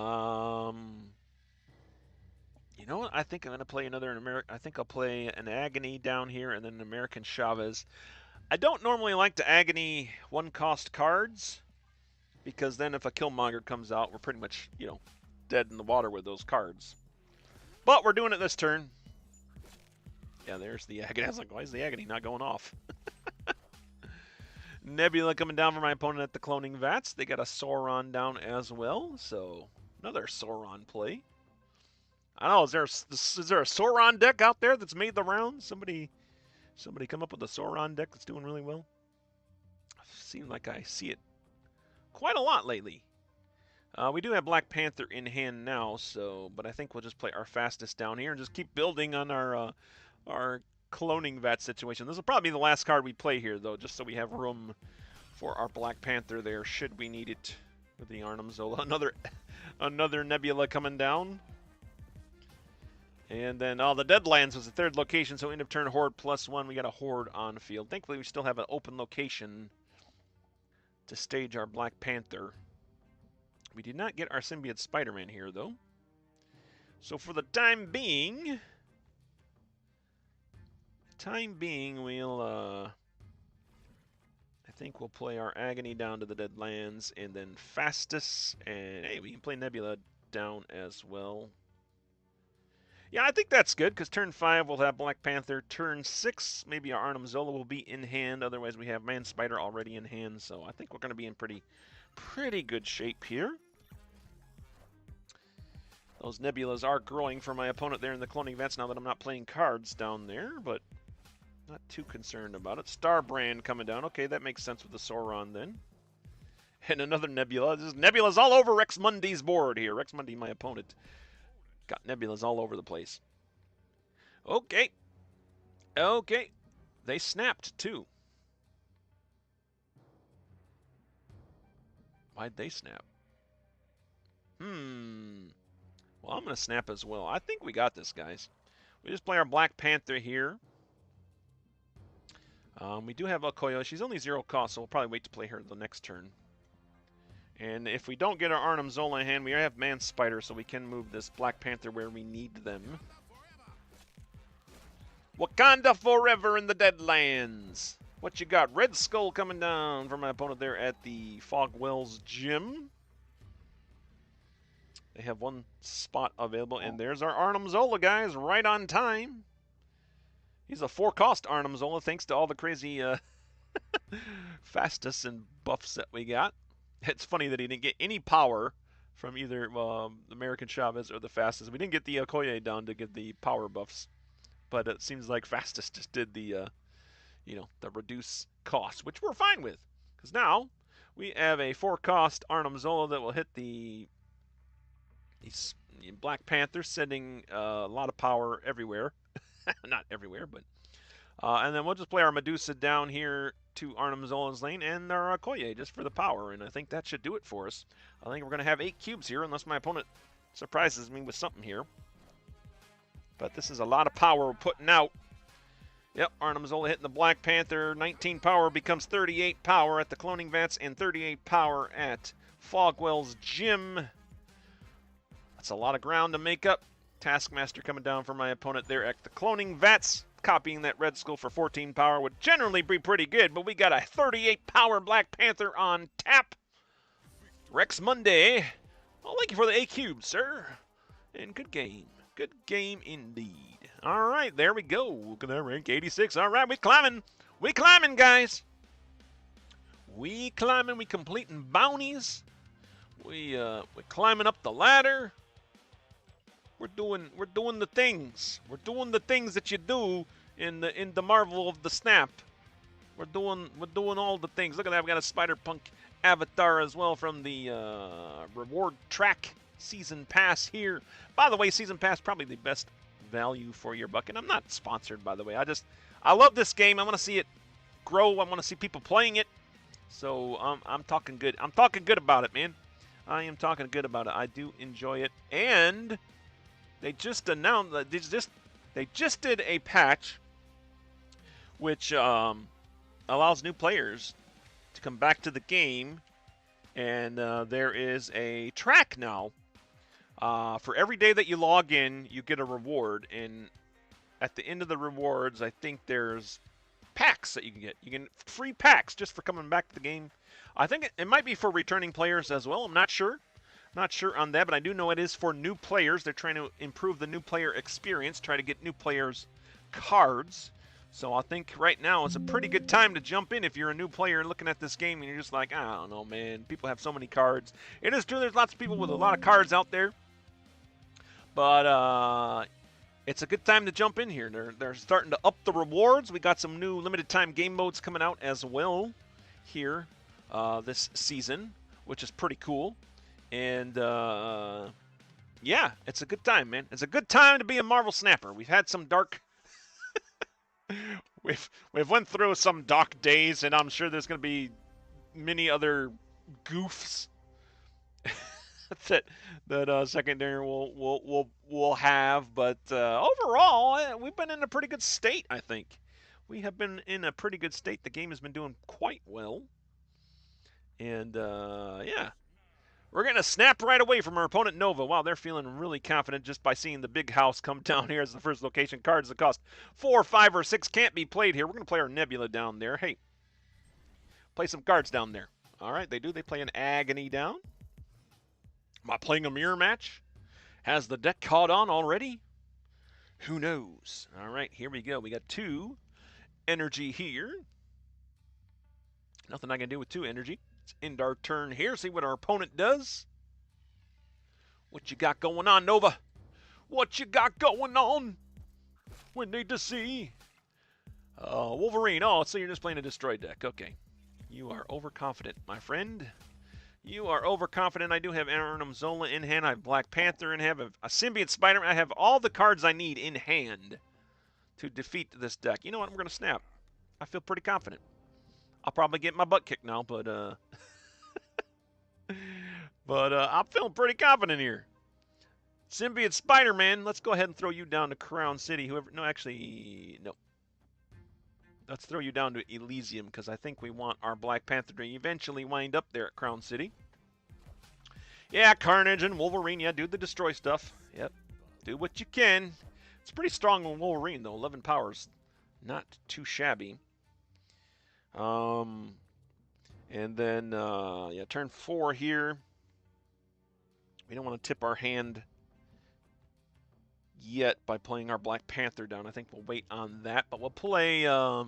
know what? I think I'm going to play I think I'll play an Agony down here and then an American Chavez. I don't normally like to Agony 1-cost cards because then if a Killmonger comes out, we're pretty much, you know, dead in the water with those cards. But we're doing it this turn. Yeah, there's the Agony. I was like, why is the Agony not going off? Nebula coming down for my opponent at the Cloning Vats. They got a Sauron down as well, so another Sauron play. I don't know, is there a Sauron deck out there that's made the rounds? Somebody come up with a Sauron deck that's doing really well? Seems like I see it quite a lot lately. We do have Black Panther in hand now, but I think we'll just play our Phastos down here and just keep building on our Cloning Vat situation. This will probably be the last card we play here, though, just so we have room for our Black Panther there, should we need it with the Arnim Zola. Another Nebula coming down. And then, the Deadlands was the 3rd location, so end of turn Horde +1. We got a Horde on field. Thankfully, we still have an open location to stage our Black Panther. We did not get our Symbiote Spider-Man here, though. So for the time being, we'll, I think we'll play our Agony down to the Deadlands, and then Phastos, and hey, we can play Nebula down as well. Yeah, I think that's good, because turn 5 we'll have Black Panther. Turn 6, maybe our Arnim Zola will be in hand. Otherwise, we have Man Spider already in hand, so I think we're going to be in pretty good shape here. Those Nebulas are growing for my opponent there in the Cloning Vats now that I'm not playing cards down there, but not too concerned about it. Starbrand coming down. Okay, that makes sense with the Sauron then. And another Nebula. This is Nebulas all over Rex Mundy's board here. Rex Mundy, my opponent, got Nebulas all over the place. Okay. Okay. They snapped, too. Why'd they snap? Well, I'm going to snap as well. I think we got this, guys. We just play our Black Panther here. We do have Okoye. She's only 0 cost, so we'll probably wait to play her the next turn. And if we don't get our Arnim Zola in hand, we have Man Spider, so we can move this Black Panther where we need them. Wakanda forever in the Deadlands. What you got? Red Skull coming down from my opponent there at the Fogwell's Gym. They have one spot available, and there's our Arnim Zola, guys, right on time. He's a 4-cost Arnim Zola, thanks to all the crazy Phastos and buffs that we got. It's funny that he didn't get any power from either American Chavez or the Phastos. We didn't get the Okoye down to get the power buffs, but it seems like Phastos just did the, the reduce cost, which we're fine with, because now we have a 4-cost Arnim Zola that will hit the Black Panther, sending a lot of power everywhere. Not everywhere, but and then we'll just play our Medusa down here to Arnim Zola's lane and our Okoye just for the power, and I think that should do it for us. I think we're going to have 8 cubes here, unless my opponent surprises me with something here. But this is a lot of power we're putting out. Yep, Arnim Zola hitting the Black Panther. 19 power becomes 38 power at the cloning vats and 38 power at Fogwell's Gym. That's a lot of ground to make up. Taskmaster coming down for my opponent there at the cloning vats. Copying that Red Skull for 14 power would generally be pretty good, but we got a 38 power Black Panther on tap. Rex Monday. Well, thank you for the 8 cubes, sir. And good game. Good game indeed. All right, there we go. Look at that rank, 86. All right, we climbing. We climbing, guys. We climbing. We completing bounties. We're climbing up the ladder. We're doing the things. We're doing the things that you do in the Marvel of the Snap. We're doing all the things. Look at that. We got a Spider-Punk avatar as well from the reward track season pass here. By the way, season pass probably the best value for your buck. And I'm not sponsored, by the way. I love this game. I want to see it grow. I want to see people playing it. So I'm talking good. I'm talking good about it, man. I am talking good about it. I do enjoy it. And they just announced that they just did a patch which allows new players to come back to the game, and there is a track now. For every day that you log in, you get a reward, and at the end of the rewards, I think there's packs that you can get. You can free packs just for coming back to the game. I think it might be for returning players as well. I'm not sure. Not sure on that, but I do know it is for new players. They're trying to improve the new player experience, try to get new players cards. So I think right now is a pretty good time to jump in if you're a new player looking at this game and you're just like, I don't know, man. People have so many cards. It is true, there's lots of people with a lot of cards out there. But it's a good time to jump in here. They're starting to up the rewards. We got some new limited time game modes coming out as well here this season, which is pretty cool. And, yeah, it's a good time, man. It's a good time to be a Marvel Snapper. We've had some dark... we've went through some dark days, and I'm sure there's going to be many other goofs that secondary will have. But overall, we've been in a pretty good state, I think. We have been in a pretty good state. The game has been doing quite well. And, yeah. We're going to snap right away from our opponent, Nova. Wow, they're feeling really confident just by seeing the big house come down here as the first location. Cards that cost 4, 5, or 6 can't be played here. We're going to play our Nebula down there. Hey, play some cards down there. All right, they do. They play an Agony down. Am I playing a mirror match? Has the deck caught on already? Who knows? All right, here we go. We got 2 energy here. Nothing I can do with 2 energy. Let's end our turn here, see what our opponent does. What you got going on, Nova? What you got going on? We need to see. Wolverine. Oh, so you're just playing a destroy deck. Okay. You are overconfident, my friend. You are overconfident. I do have Arnim Zola in hand. I have Black Panther in hand. I have a Symbiote Spider-Man. I have all the cards I need in hand to defeat this deck. You know what? I'm going to snap. I feel pretty confident. I'll probably get my butt kicked now, but I'm feeling pretty confident here. Symbiote Spider-Man, let's go ahead and throw you down to Crown City. No. Let's throw you down to Elysium, because I think we want our Black Panther to eventually wind up there at Crown City. Yeah, Carnage and Wolverine, yeah, do the destroy stuff. Yep, do what you can. It's pretty strong on Wolverine, though. 11 powers, not too shabby. And then, yeah, turn 4 here. We don't want to tip our hand yet by playing our Black Panther down. I think we'll wait on that, but we'll play our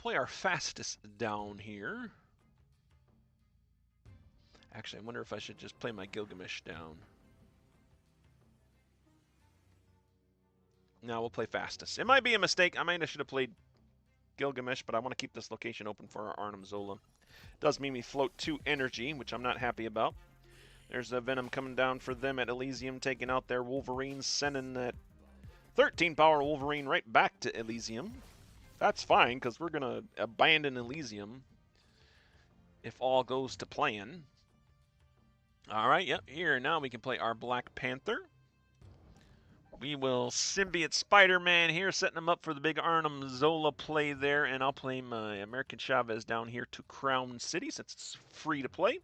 Phastos down here. Actually, I wonder if I should just play my Gilgamesh down. No, we'll play Phastos. It might be a mistake. I might have should have played Gilgamesh, but I want to keep this location open for our Arnim Zola. Does mean we float 2 energy, which I'm not happy about. There's the Venom coming down for them at Elysium, taking out their Wolverines, sending that 13 power Wolverine right back to Elysium. That's fine, because we're going to abandon Elysium if all goes to plan. Alright, yep, here now we can play our Black Panther. We will Symbiote Spider-Man here, setting him up for the big Arnim Zola play there, and I'll play my American Chavez down here to Crown City since it's free to play.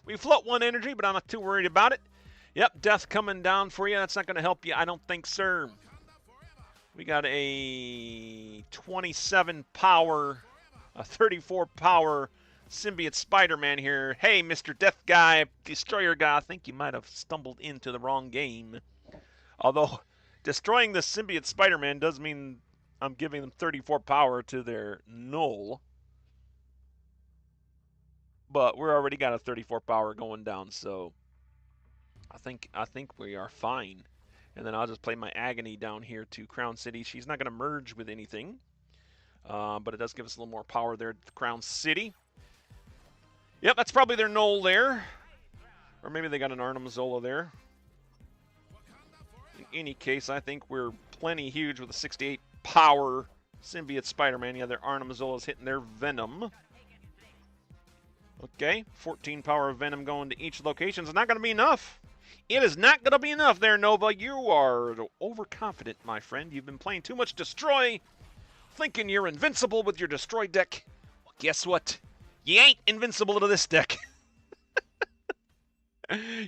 We float 1 energy, but I'm not too worried about it. Yep, death coming down for you. That's not going to help you, I don't think, sir. We got a 27 power, a 34 power Symbiote Spider-Man here. Hey, Mr. Death Guy, Destroyer Guy, I think you might have stumbled into the wrong game. Although, destroying the Symbiote Spider-Man does mean I'm giving them 34 power to their null. But we're already got a 34 power going down, so I think we are fine. And then I'll just play my Agony down here to Crown City. She's not going to merge with anything, but it does give us a little more power there at Crown City. Yep, that's probably their null there. Or maybe they got an Arnim Zola there. In any case, I think we're plenty huge with a 68 power Symbiote Spider-Man. Yeah, their Arnim Zola's hitting their Venom. Okay, 14 power of Venom going to each location. It's not going to be enough. It is not going to be enough there, Nova. You are overconfident, my friend. You've been playing too much Destroy, thinking you're invincible with your Destroy deck. Well, guess what? You ain't invincible to this deck.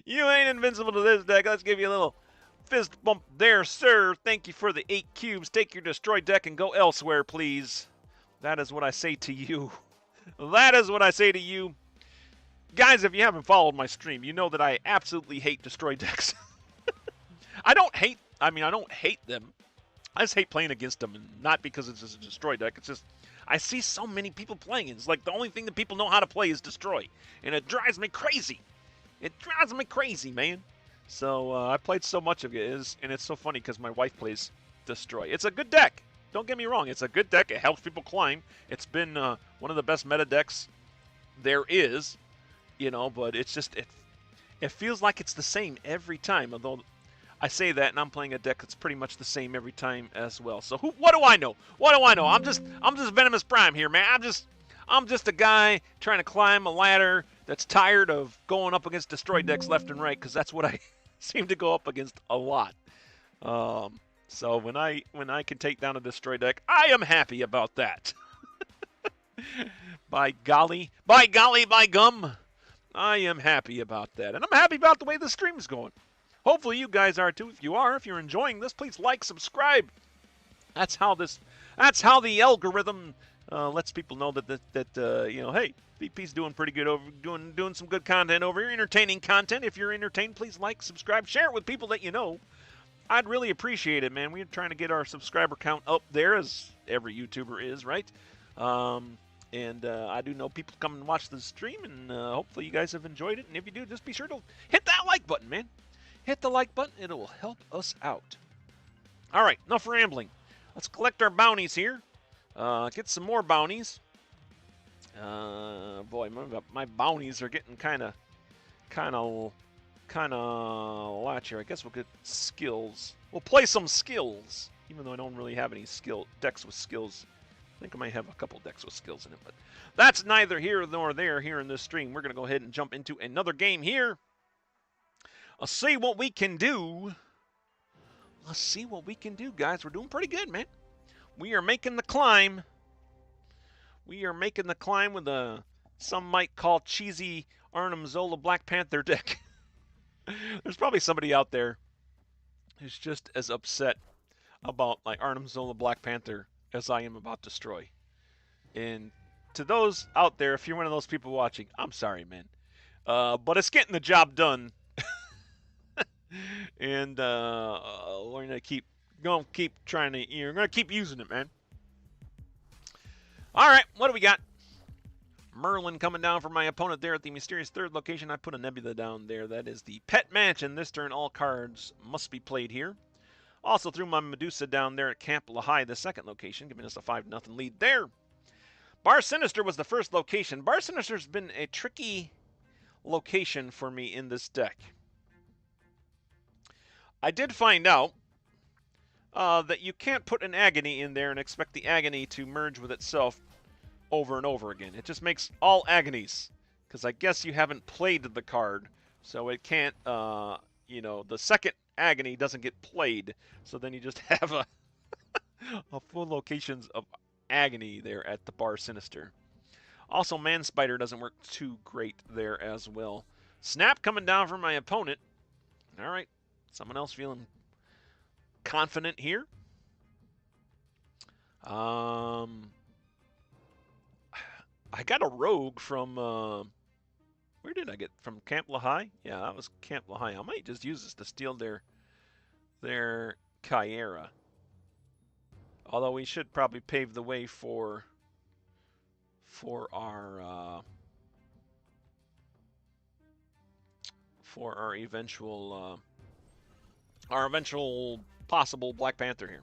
You ain't invincible to this deck. Let's give you a little fist bump there, sir. Thank you for the 8 cubes. Take your Destroy deck and go elsewhere, please. That is what I say to you. That is what I say to you. Guys, if you haven't followed my stream, you know that I absolutely hate Destroy decks. I don't hate them. I just hate playing against them, and not because it's just a Destroy deck. It's just, I see so many people playing. It's like the only thing that people know how to play is Destroy. And it drives me crazy. It drives me crazy, man. So I played so much of it, and it's so funny because my wife plays Destroy. It's a good deck. Don't get me wrong. It's a good deck. It helps people climb. It's been one of the best meta decks there is, you know, but it's just, it feels like it's the same every time, although I say that and I'm playing a deck that's pretty much the same every time as well. So what do I know? What do I know? I'm just Venomous Prime here, man. I'm just a guy trying to climb a ladder that's tired of going up against Destroy decks left and right, because that's what I seem to go up against a lot. So when I can take down a Destroy deck, I am happy about that. By golly, by gum, I am happy about that. And I'm happy about the way the stream's going. Hopefully you guys are too. If you're enjoying this, please like, subscribe. That's how the algorithm lets people know that you know, hey, VP's doing pretty good over doing some good content over here, entertaining content. If you're entertained, please like, subscribe, share it with people that you know. I'd really appreciate it, man. We're trying to get our subscriber count up there, as every YouTuber is, right? And I do know people come and watch the stream, and hopefully you guys have enjoyed it. And if you do, just be sure to hit that like button, man. Hit the like button. It will help us out. All right, enough rambling. Let's collect our bounties here. Get some more bounties. Boy, my bounties are getting kind of latch here. I guess we'll get skills. We'll play some skills, even though I don't really have any decks with skills. I think I might have a couple decks with skills in it, but that's neither here nor there here in this stream. We're going to go ahead and jump into another game here. Let's see what we can do. Let's see what we can do, guys. We're doing pretty good, man. We are making the climb. We are making the climb with a, some might call cheesy Arnim Zola Black Panther deck. There's probably somebody out there who's just as upset about my Arnim Zola Black Panther as I am about to destroy. And to those out there, if you're one of those people watching, I'm sorry, man. But it's getting the job done. And we're gonna keep trying to. You're gonna keep using it, man. All right, what do we got? Merlin coming down for my opponent there at the mysterious third location. I put a Nebula down there. That is the Pet Mansion. This turn, all cards must be played here. Also threw my Medusa down there at Camp Lahai, the second location, giving us a 5-0 lead there. Bar Sinister was the first location. Bar Sinister's been a tricky location for me in this deck. I did find out that you can't put an Agony in there and expect the Agony to merge with itself over and over again. It just makes all Agonies, because I guess you haven't played the card, so it can't, you know, the second Agony doesn't get played, so then you just have a full locations of Agony there at the Bar Sinister. Also, Man Spider doesn't work too great there as well. Snap coming down for my opponent. All right, someone else feeling confident here. I got a rogue from, where did I get? From Camp Lahai? Yeah, that was Camp Lahai. I might just use this to steal their Chimera. Although we should probably pave the way for our eventual possible Black Panther here.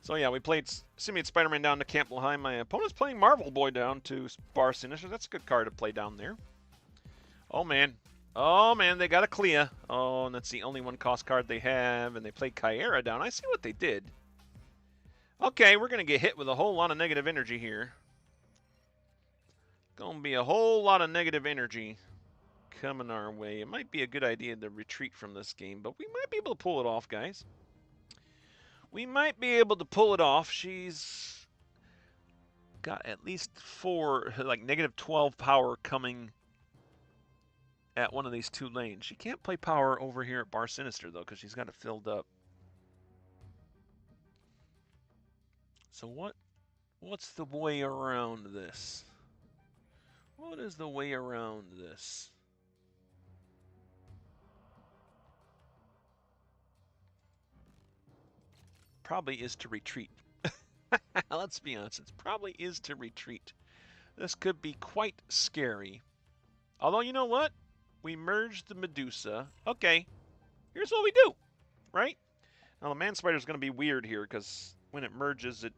So yeah, we played Symbiote Spider-Man down to Camp Lahai. My opponent's playing Marvel Boy down to Bar Sinister. That's a good card to play down there. Oh man, they got a Clea. Oh, and that's the only one-cost card they have, and they played Chimera down. I see what they did. Okay, we're gonna get hit with a whole lot of negative energy here. Gonna be a whole lot of negative energy coming our way. It might be a good idea to retreat from this game, but we might be able to pull it off, guys. We might be able to pull it off. She's got at least 4, like negative 12 power coming at one of these 2 lanes. She can't play power over here at Bar Sinister, though, because she's got it filled up. So what's the way around this? What is the way around this? Probably is to retreat. Let's be honest, it probably is to retreat. This could be quite scary. Although, you know what? We merged the Medusa. Okay, here's what we do, right? Now, the Man Spider is going to be weird here, because when it merges, it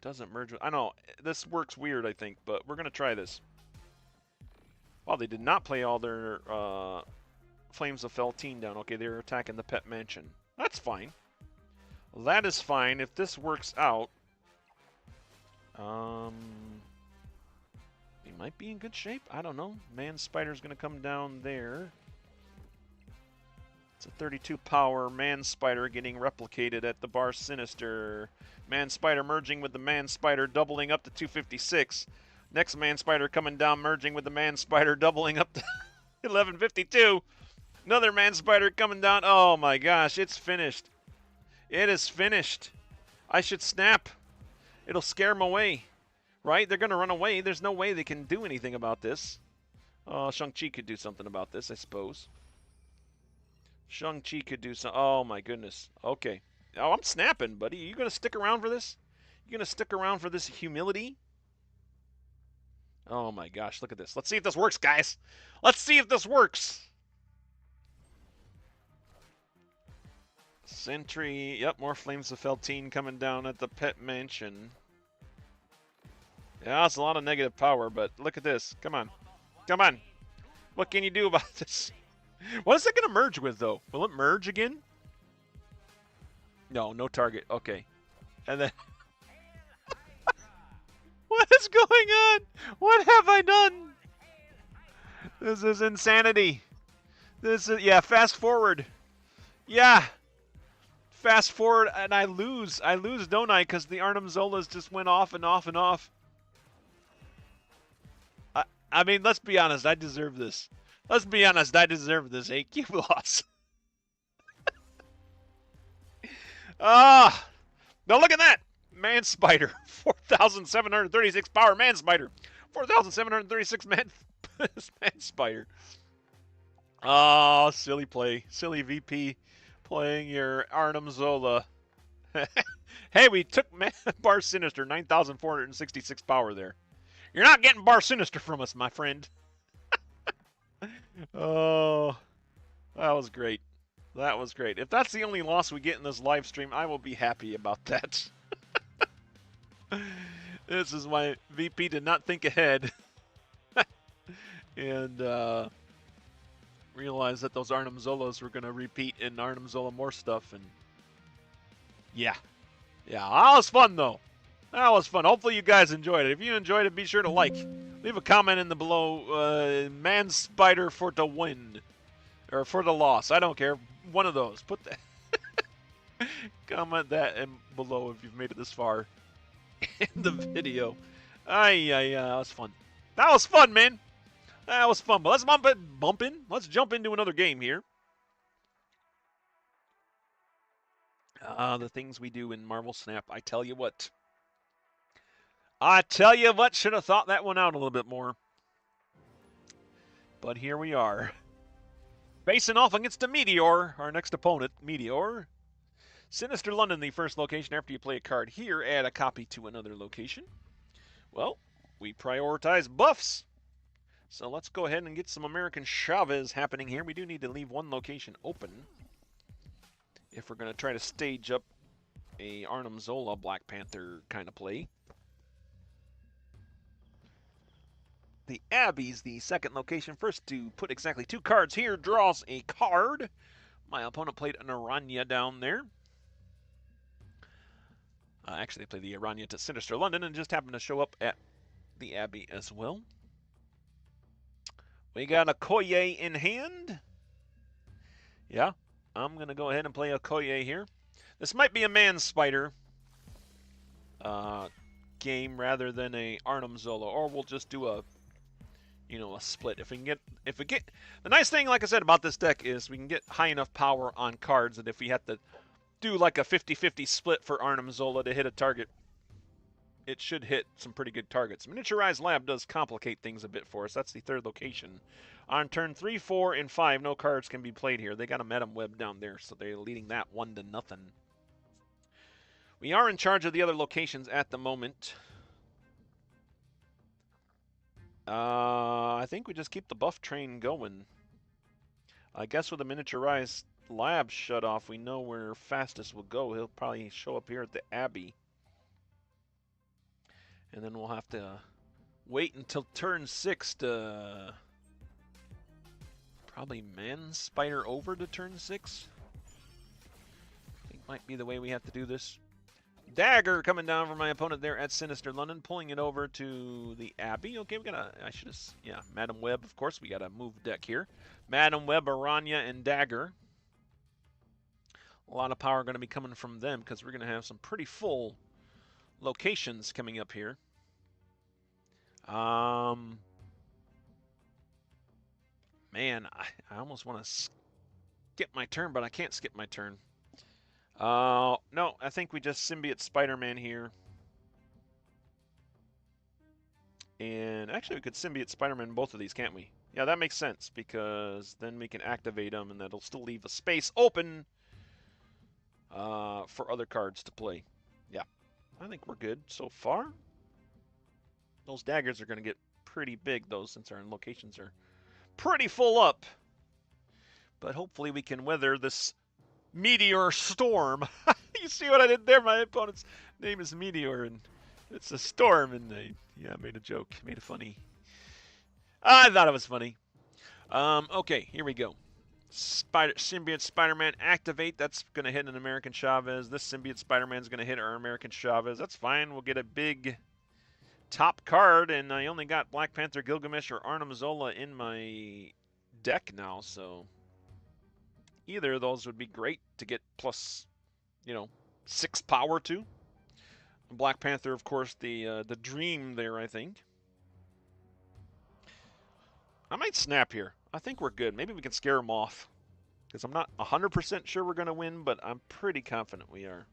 doesn't merge with... I know, this works weird, I think, but we're going to try this. Well, they did not play all their Flames of Feltine down. Okay, they're attacking the Pet Mansion. That's fine. That is fine. If this works out, we might be in good shape. I don't know. Man Spider's going to come down there. It's a 32 power Man Spider getting replicated at the Bar Sinister. Man Spider merging with the Man Spider, doubling up to 256. Next Man Spider coming down, merging with the Man Spider, doubling up to 1152. Another Man Spider coming down. Oh my gosh, it's finished. It is finished. I should snap. It'll scare them away. Right? They're going to run away. There's no way they can do anything about this. Shang-Chi could do something about this, I suppose. Shang-Chi could do something. Oh my goodness. Okay. Oh, I'm snapping, buddy. You going to stick around for this? You going to stick around for this humility? Oh my gosh, look at this. Let's see if this works, guys. Let's see if this works. Sentry, yep, more Flames of Feltine coming down at the Pet Mansion. Yeah, it's a lot of negative power, but look at this. Come on. Come on. What can you do about this? What is it going to merge with, though? Will it merge again? No, no target. Okay. And then... What is going on? What have I done? This is insanity. This is, yeah, fast forward. Yeah. Fast forward, and I lose. I lose, don't I? Because the Arnim Zolas just went off and off and off. I mean, let's be honest. I deserve this. Let's be honest. I deserve this AQ loss. Ah. Now look at that. Man Spider. 4,736 power Man Spider. 4,736 Man Spider. Oh, silly play. Silly VP playing your Arnim Zola. Hey, we took Bar Sinister, 9,466 power there. You're not getting Bar Sinister from us, my friend. Oh, that was great. That was great. If that's the only loss we get in this live stream, I will be happy about that. This is why VP did not think ahead. And realized that those Arnim Zolas were going to repeat in Arnim Zola more stuff. And yeah. Yeah, that was fun, though. That was fun. Hopefully you guys enjoyed it. If you enjoyed it, be sure to like. Leave a comment in the below. Man Spider for the win. Or for the loss. I don't care. One of those. Put that. Comment that in below if you've made it this far in the video. That was fun. That was fun, man. That was fun. But let's bump in. Let's jump into another game here. The things we do in Marvel Snap. I tell you what. Should have thought that one out a little bit more. But here we are. Facing off against a Meteor, our next opponent, Meteor. Sinister London, the first location. After you play a card here, add a copy to another location. Well, we prioritize buffs. So let's go ahead and get some American Chavez happening here. We do need to leave one location open if we're going to try to stage up a Arnim Zola Black Panther kind of play. The Abbey's the second location. First to put exactly 2 cards here, draws a card. My opponent played an Aranya down there. Actually, they played the Aranya to Sinister London and just happened to show up at the Abbey as well. We got Okoye in hand. Yeah, I'm going to go ahead and play Okoye here. This might be a Man Spider game rather than a Arnim Zola, or we'll just do a split. If we get, the nice thing, like I said, about this deck is we can get high enough power on cards that if we have to do like a 50-50 split for Arnim Zola to hit a target, it should hit some pretty good targets. Miniaturized Lab does complicate things a bit for us. That's the third location. On turn 3, 4, and 5, no cards can be played here. They got a Madam Web down there, so they're leading that 1-0. We are in charge of the other locations at the moment. I think we just keep the buff train going. I guess with the miniaturized lab shut off, we know where Phastos will go. He'll probably show up here at the Abbey. And then we'll have to wait until turn 6 to probably Man Spider over to turn 6. I think might be the way we have to do this. Dagger coming down from my opponent there at Sinister London, pulling it over to the Abbey. Okay, we got a, Madam Web, of course, we got to move deck here. Madam Web, Aranya, and Dagger. A lot of power going to be coming from them because we're going to have some pretty full locations coming up here. Man, I almost want to skip my turn, but I can't skip my turn. No, I think we just Symbiote Spider-Man here. And actually, we could Symbiote Spider-Man both of these, can't we? Yeah, that makes sense, because then we can activate them, and that'll still leave a space open for other cards to play. Yeah, I think we're good so far. Those daggers are going to get pretty big, though, since our locations are pretty full up. But hopefully we can weather this Meteor Storm. You see what I did there? My opponent's name is Meteor, and it's a storm, and I made a joke, made it funny. I thought it was funny. Okay, here we go. Symbiote Spider-Man activate. That's going to hit an American Chavez. This Symbiote Spider-Man is going to hit our American Chavez. That's fine. We'll get a big top card, and I only got Black Panther, Gilgamesh, or Arnim Zola in my deck now, so either of those would be great to get plus, 6 power to. Black Panther, of course, the dream there, I think. I might snap here. I think we're good. Maybe we can scare them off, because I'm not 100% sure we're going to win, but I'm pretty confident we are.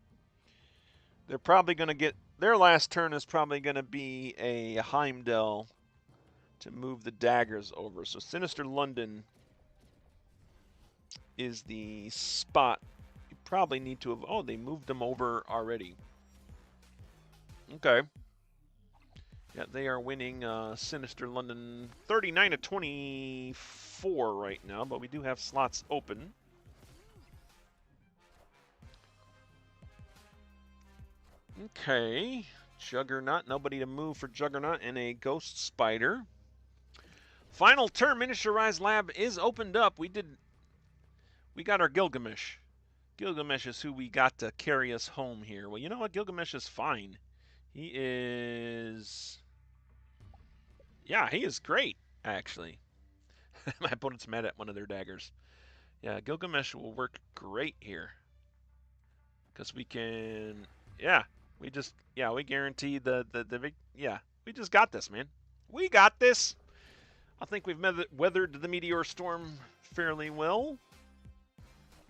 They're probably going to get... Their last turn is probably going to be a Heimdall to move the daggers over. So Sinister London is the spot. You probably need to have... Oh, they moved them over already. Okay. Yeah, they are winning Sinister London 39 to 24 right now, but we do have slots open. Okay. Juggernaut. Nobody to move for Juggernaut and a Ghost Spider. Final turn, Miniaturized Lab is opened up. We got our Gilgamesh. Gilgamesh is who we got to carry us home here. Well, you know what? Gilgamesh is fine. He is... Yeah, he is great, actually. My opponent's mad at one of their daggers. Yeah, Gilgamesh will work great here. Because we can... Yeah, we guarantee yeah, we just got this, man. We got this. I think we've weathered the meteor storm fairly well.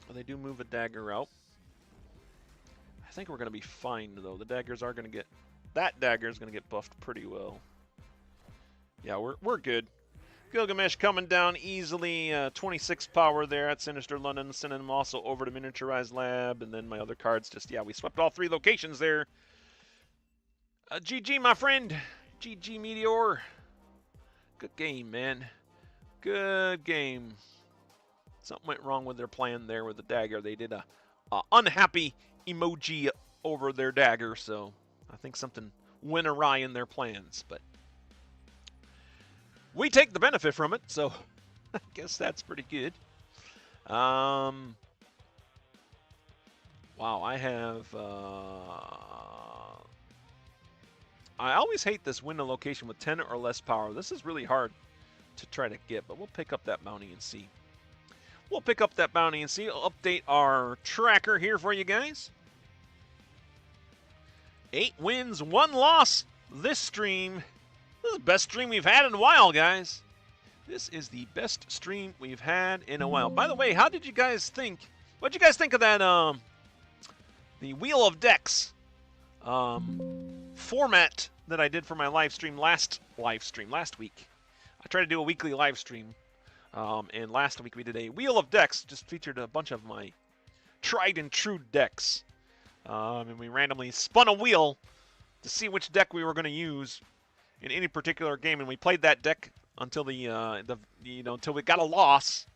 Well, they do move a dagger out. I think we're going to be fine, though. The daggers are going to get... That dagger is going to get buffed pretty well. Yeah, we're good. Gilgamesh coming down easily. 26 power there at Sinister London. Sending them also over to Miniaturized Lab. And then my other cards just... Yeah, we swept all 3 locations there. GG, my friend. GG, Meteor. Good game, man. Good game. Something went wrong with their plan there with the dagger. They did a unhappy emoji over their dagger, so I think something went awry in their plans. But we take the benefit from it, so I guess that's pretty good. Wow, I have... I always hate this win a location with 10 or less power. This is really hard to try to get, but we'll pick up that bounty and see. We'll pick up that bounty and see. I'll update our tracker here for you guys. 8 wins, 1 loss this stream. This is the best stream we've had in a while, guys. This is the best stream we've had in a while. By the way, how did you guys think? What did you guys think of that, the Wheel of Decks format that I did for my last week? I tried to do a weekly live stream. And last week we did a Wheel of Decks, just featured a bunch of my tried and true decks. And we randomly spun a wheel to see which deck we were going to use in any particular game, and we played that deck until until we got a loss,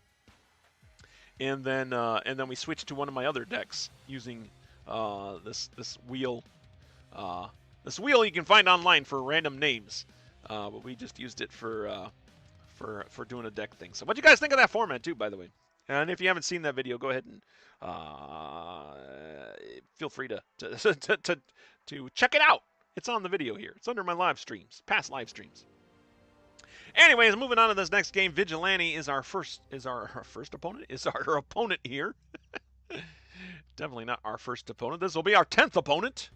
and then we switched to one of my other decks using this wheel. This wheel you can find online for random names, but we just used it for doing a deck thing. So what do you guys think of that format too, by the way? And if you haven't seen that video, go ahead and feel free to check it out. It's on the video here. It's under my live streams, past live streams. Anyways, moving on to this next game. Vigilante is our opponent here. Definitely not our first opponent. This will be our 10th opponent,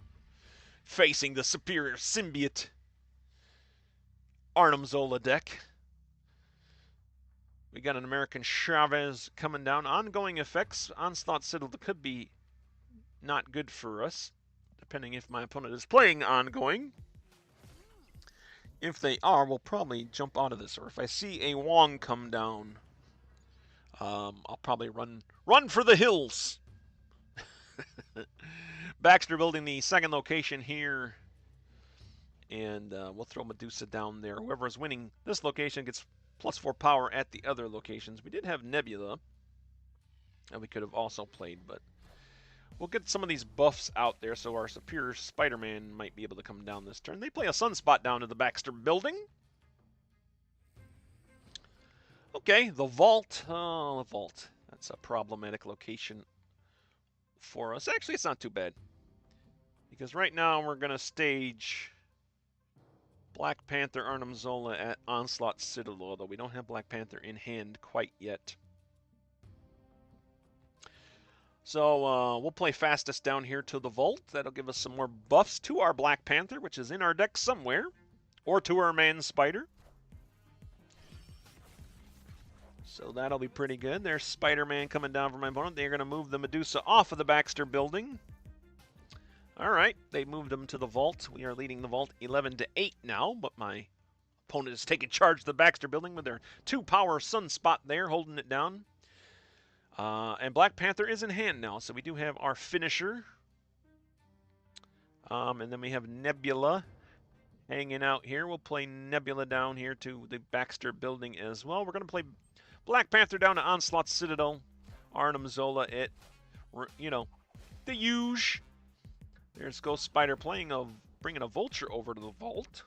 facing the superior symbiote Arnim Zola deck. We got an American Chavez coming down. Ongoing effects. Onslaught Citadel could be not good for us, depending if my opponent is playing ongoing. If they are, we'll probably jump out of this. Or if I see a Wong come down, I'll probably run for the hills. Baxter building the second location here. And we'll throw Medusa down there. Whoever is winning this location gets +4 power at the other locations. We did have Nebula, and we could have also played, but we'll get some of these buffs out there so our superior Spider-Man might be able to come down this turn. They play a Sunspot down to the Baxter building. Okay, the Vault. Oh, the Vault. That's a problematic location for us. Actually, it's not too bad, because right now we're going to stage Black Panther, Arnim Zola at Onslaught Citadel, although we don't have Black Panther in hand quite yet. So we'll play Phastos down here to the Vault. That'll give us some more buffs to our Black Panther, which is in our deck somewhere, or to our Man Spider. So that'll be pretty good. There's Spider-Man coming down from my opponent. They're going to move the Medusa off of the Baxter building. All right, they moved them to the vault. We are leading the vault 11-8 now, but my opponent is taking charge of the Baxter building with their 2-power Sunspot there, holding it down. And Black Panther is in hand now, so we do have our finisher. And then we have Nebula hanging out here. We'll play Nebula down here to the Baxter building as well. We're going to play Black Panther down to Onslaught Citadel. Arnim Zola at, you know, the huge. There's Ghost Spider bringing a Vulture over to the vault.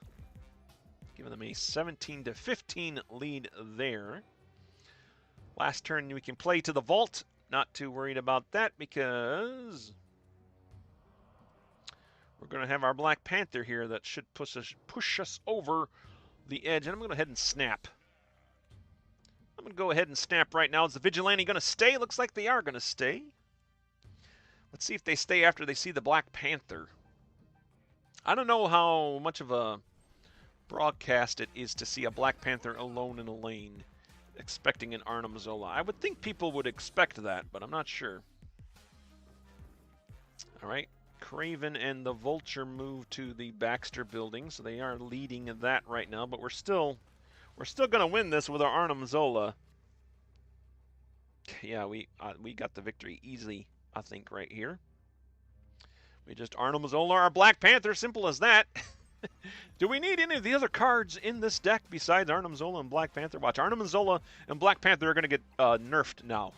Giving them a 17-15 lead there. Last turn we can play to the vault. Not too worried about that because we're going to have our Black Panther here that should push us over the edge. And I'm going to go ahead and snap. I'm going to go ahead and snap right now. Is the Vigilante going to stay? Looks like they are going to stay. Let's see if they stay after they see the Black Panther. I don't know how much of a broadcast it is to see a Black Panther alone in a lane, expecting an Arnim Zola. I would think people would expect that, but I'm not sure. All right, Craven and the Vulture move to the Baxter building, so they are leading that right now, but we're still going to win this with our Arnim Zola. Yeah, we got the victory easily, I think, right here. We just Arnim Zola our Black Panther, simple as that. Do we need any of the other cards in this deck besides Arnim Zola and Black Panther? Watch, Arnim Zola and Black Panther are going to get nerfed now.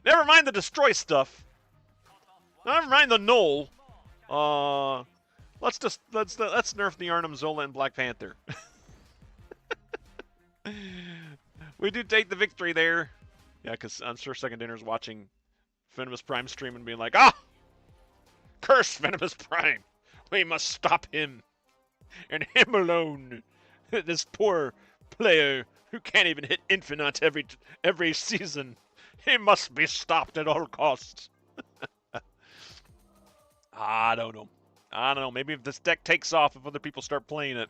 Never mind the destroy stuff. Never mind the null. Let's nerf the Arnim Zola and Black Panther. We do take the victory there. Yeah, because I'm sure Second Dinner's watching Venomous Prime stream and being like, ah! Curse Venomous Prime! We must stop him. And him alone. This poor player who can't even hit Infinite every season. He must be stopped at all costs. I don't know. Maybe if this deck takes off, if other people start playing it,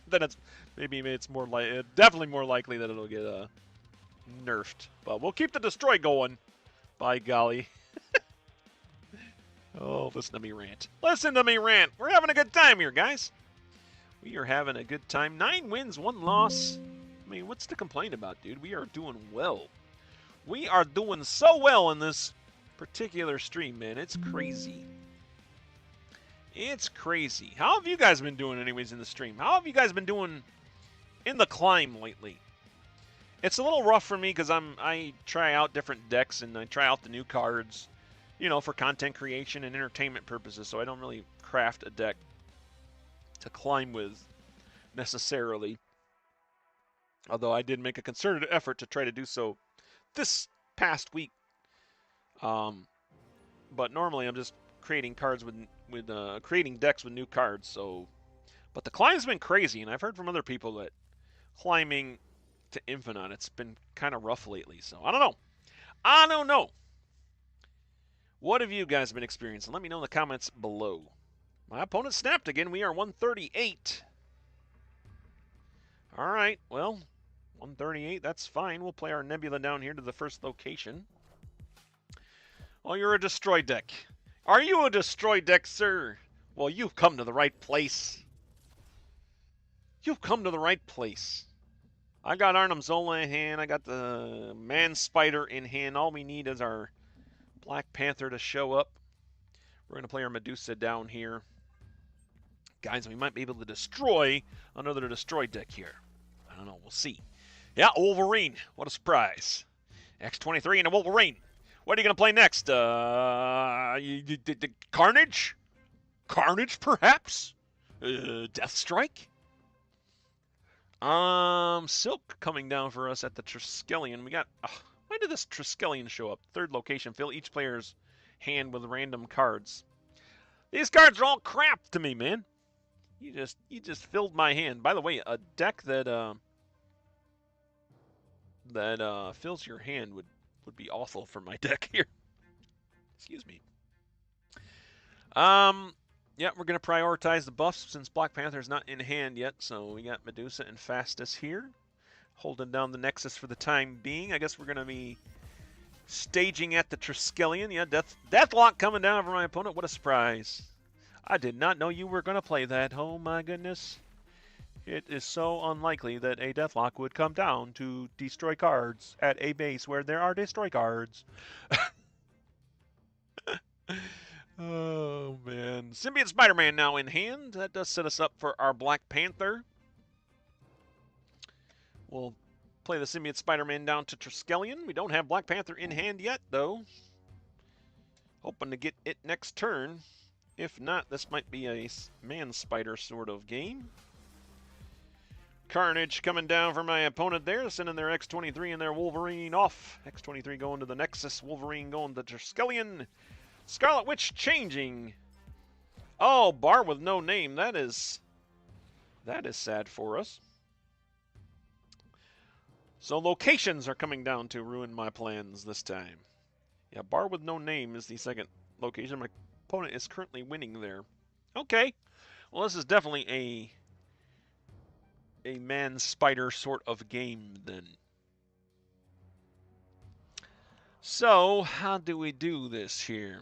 then it's more definitely more likely that it'll get nerfed. But we'll keep the destroy going. By golly. Oh, listen to me rant. Listen to me rant. We're having a good time here, guys. We are having a good time. 9 wins, 1 loss. I mean, what's to complain about, dude? We are doing well. We are doing so well in this particular stream, man. It's crazy. It's crazy. How have you guys been doing anyways in the stream? How have you guys been doing in the climb lately? It's a little rough for me because I try out different decks and I try out the new cards, you know, for content creation and entertainment purposes. So I don't really craft a deck to climb with necessarily. Although I did make a concerted effort to try to do so this past week. But normally I'm just creating cards with creating decks with new cards. So, but the climb's been crazy, and I've heard from other people that climbing to Infinite, it's been kind of rough lately. So I don't know. I don't know. What have you guys been experiencing? Let me know in the comments below. My opponent snapped again. We are 138. All right. Well, 138. That's fine. We'll play our Nebula down here to the first location. Oh, you're a destroy deck. Are you a destroy deck, sir? Well, you've come to the right place. You've come to the right place. I got Arnim Zola in hand. I got the Man Spider in hand. All we need is our Black Panther to show up. We're going to play our Medusa down here. Guys, we might be able to destroy another destroy deck here. I don't know. We'll see. Yeah, Wolverine. What a surprise. X-23 and a Wolverine. What are you going to play next? Carnage? Carnage, perhaps? Deathstrike? Silk coming down for us at the Triskelion. We got... when did this Triskelion show up? Third location. Fill each player's hand with random cards. These cards are all crap to me, man. You just filled my hand. By the way, a deck that fills your hand would be awful for my deck here. Excuse me. Yeah, we're going to prioritize the buffs since Black Panther's not in hand yet. So we got Medusa and Phastos here, holding down the Nexus for the time being. I guess we're going to be Staging at the Triskelion. Yeah, Deathlock coming down for my opponent. What a surprise. I did not know you were going to play that. Oh my goodness. It is so unlikely that a Deathlock would come down to destroy cards at a base where there are destroy cards. Oh, man. Symbiote Spider-Man now in hand. That does set us up for our Black Panther. We'll play the Symbiote Spider-Man down to Triskelion. We don't have Black Panther in hand yet, though. Hoping to get it next turn. If not, this might be a man-spider sort of game. Carnage coming down for my opponent there, sending their X-23 and their Wolverine off. X-23 going to the Nexus, Wolverine going to Triskelion. Scarlet Witch changing. Oh, bar with no name. That is sad for us. So locations are coming down to ruin my plans this time. Yeah, bar with no name is the second location. My opponent is currently winning there. Okay. Well, this is definitely a man-spider sort of game then. So, how do we do this here?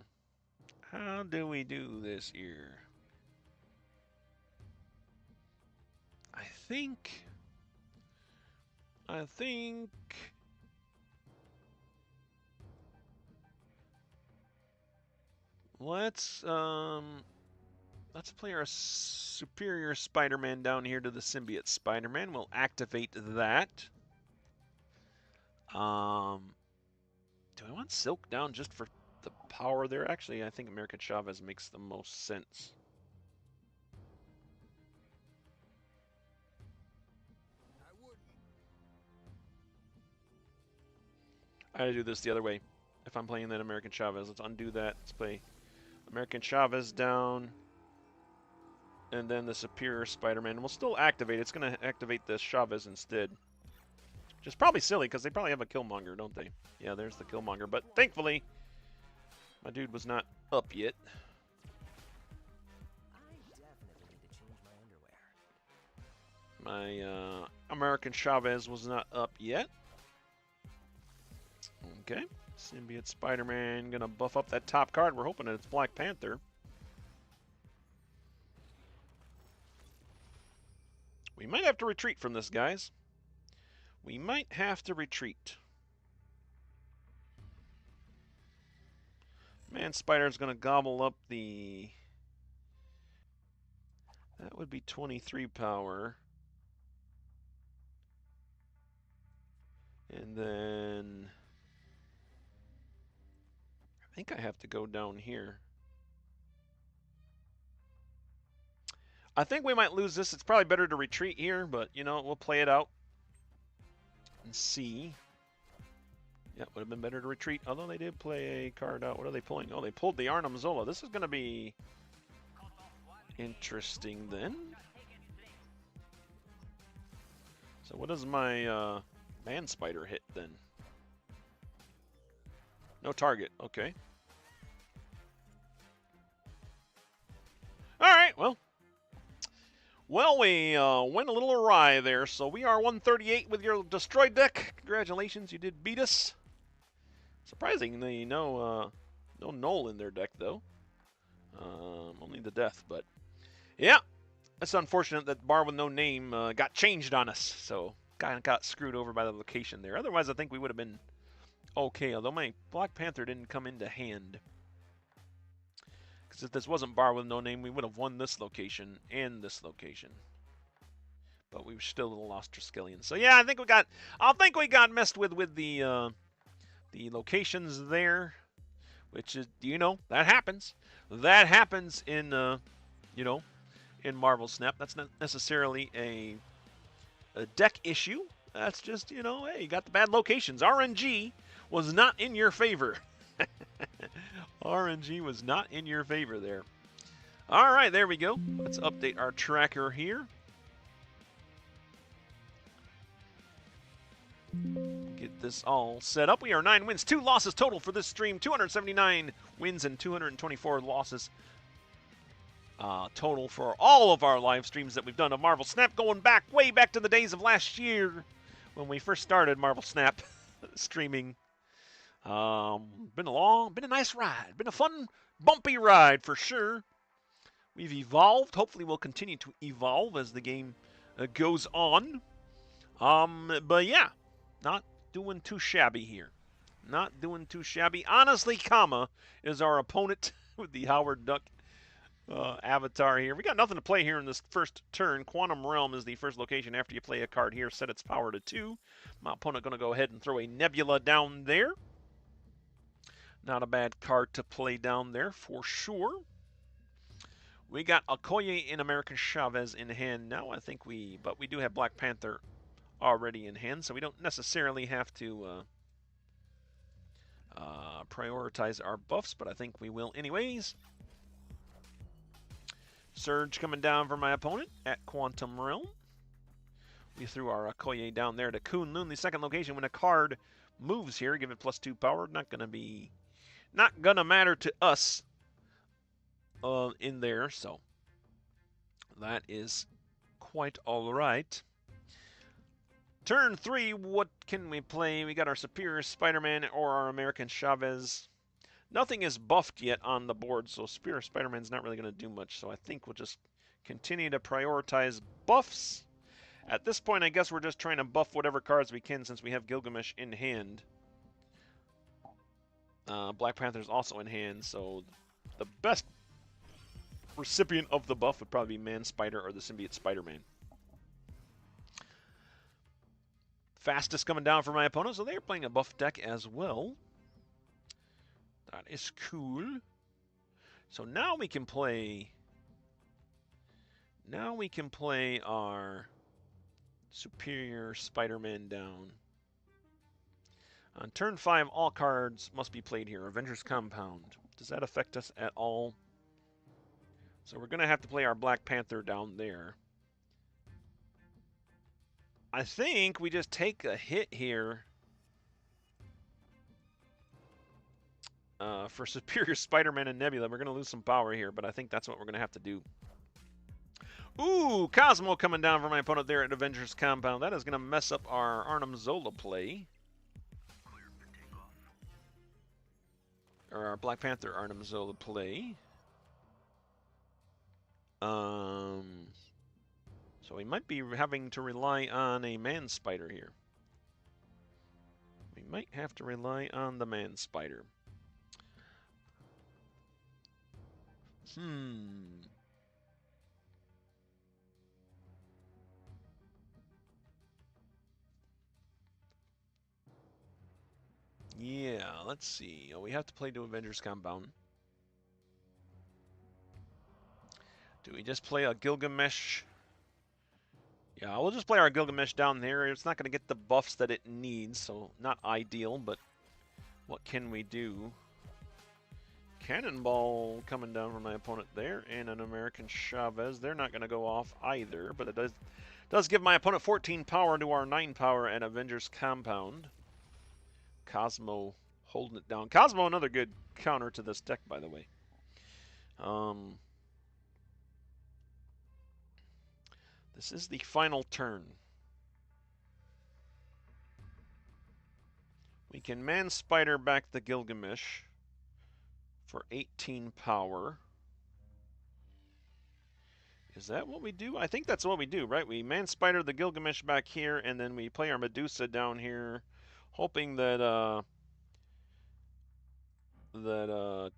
How do we do this here? I think let's play our superior Spider-Man down here to the Symbiote Spider-Man. We'll activate that. Do I want Silk down just for the power there? Actually, I think American Chavez makes the most sense. I gotta do this the other way. If I'm playing that American Chavez, let's undo that. Let's play American Chavez down. And then the superior Spider-Man. We'll still activate. It's going to activate the Chavez instead. Which is probably silly, because they probably have a Killmonger, don't they? Yeah, there's the Killmonger. But thankfully, my dude was not up yet. My American Chavez was not up yet. Okay. Symbiote Spider-Man going to buff up that top card. We're hoping that it's Black Panther. We might have to retreat from this, guys. We might have to retreat. Man Spider's going to gobble up the... That would be 23 power. And then... I think I have to go down here. I think we might lose this. It's probably better to retreat here, but, you know, we'll play it out and see. Yeah, would have been better to retreat, although they did play a card out. What are they pulling? Oh, they pulled the Arnim Zola. This is going to be interesting then. So what does my man spider hit then? No target. Okay. All right, well. Well, we went a little awry there, so we are 138 with your destroyed deck. Congratulations, you did beat us. Surprisingly, no null in their deck, though. Only the death, but yeah. It's unfortunate that bar with no name got changed on us, so kind of got screwed over by the location there. Otherwise, I think we would have been okay, although my Black Panther didn't come into hand. Because if this wasn't bar with no name, we would have won this location and this location. But we still lost Triskelion. So yeah, I think we got messed with the locations there, which is, you know, that happens. That happens in you know, in Marvel Snap. That's not necessarily a deck issue. That's just, you know, hey, you got the bad locations. RNG was not in your favor. RNG was not in your favor there. All right, there we go. Let's update our tracker here. Get this all set up. We are 9 wins, 2 losses total for this stream. 279 wins and 224 losses total for all of our live streams that we've done of Marvel Snap, going back, way back to the days of last year when we first started Marvel Snap streaming. Been a nice ride. Been a fun, bumpy ride for sure. We've evolved. Hopefully, we'll continue to evolve as the game goes on. But yeah, not doing too shabby here. Not doing too shabby. Honestly, Kama is our opponent with the Howard Duck avatar here. We got nothing to play here in this first turn. Quantum Realm is the first location after you play a card here. Set its power to 2. My opponent going to go ahead and throw a Nebula down there. Not a bad card to play down there for sure. We got Okoye and American Chavez in hand now. But we do have Black Panther already in hand, so we don't necessarily have to prioritize our buffs, but I think we will anyways. Surge coming down for my opponent at Quantum Realm. We threw our Okoye down there to Kunlun, the second location. When a card moves here, give it +2 power. Not gonna matter to us in there, so that is quite all right. Turn 3, what can we play? We got our Superior Spider-Man or our American Chavez. Nothing is buffed yet on the board, so Superior Spider-Man's not really going to do much, so I think we'll just continue to prioritize buffs. At this point, I guess we're just trying to buff whatever cards we can since we have Gilgamesh in hand. Black Panther's also in hand, so the best recipient of the buff would probably be Man Spider or the Symbiote Spider-Man. Phastos coming down for my opponent, so they're playing a buff deck as well. That is cool. So now we can play. Now we can play our Superior Spider-Man down. On turn 5, all cards must be played here. Avengers Compound. Does that affect us at all? So we're going to have to play our Black Panther down there. I think we just take a hit here for Superior Spider-Man and Nebula. We're going to lose some power here, but I think that's what we're going to have to do. Ooh, Cosmo coming down for my opponent there at Avengers Compound. That is going to mess up our Arnim Zola play. Or our Black Panther Arnim Zola play. So we might be having to rely on a Man Spider here. We might have to rely on the Man Spider. Yeah, let's see. Oh, we have to play to Avengers Compound. Do we just play a Gilgamesh? Yeah, we'll just play our Gilgamesh down there. It's not going to get the buffs that it needs, so not ideal, but what can we do? Cannonball coming down from my opponent there, and an American Chavez. They're not going to go off either, but it does give my opponent 14 power to our 9 power at Avengers Compound. Cosmo holding it down. Cosmo, another good counter to this deck, by the way. This is the final turn. We can Man Spider back the Gilgamesh for 18 power. Is that what we do? I think that's what we do, right? We Man Spider the Gilgamesh back here, and then we play our Medusa down here, hoping that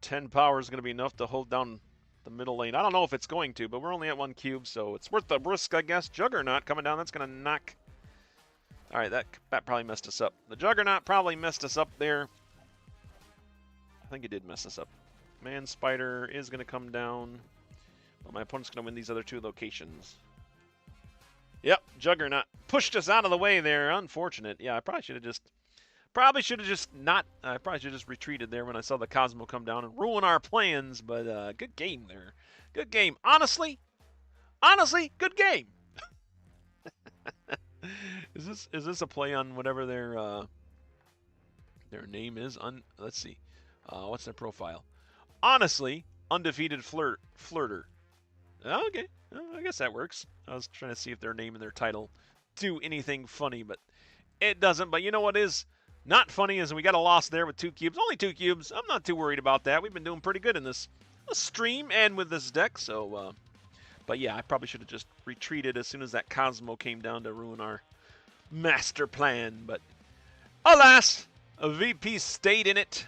10 power is going to be enough to hold down the middle lane. I don't know if it's going to, but we're only at 1 cube, so it's worth the risk, I guess. Juggernaut coming down. That's going to knock. All right, that probably messed us up. The Juggernaut probably messed us up there. I think it did mess us up. Man Spider is going to come down, but my opponent's going to win these other 2 locations. Yep, Juggernaut pushed us out of the way there. Unfortunate. Yeah, I probably should have just retreated there when I saw the Cosmo come down and ruin our plans, but good game there. Good game. Honestly, good game. Is this a play on whatever their name is? Let's see. What's their profile? Honestly, undefeated flirter. Okay, I guess that works. I was trying to see if their name and their title do anything funny, but it doesn't. But you know what is Not funny as we got a loss there with 2 cubes. Only 2 cubes. I'm not too worried about that. We've been doing pretty good in this stream and with this deck. So, but yeah, I probably should have just retreated as soon as that Cosmo came down to ruin our master plan. But alas, a VP stayed in it.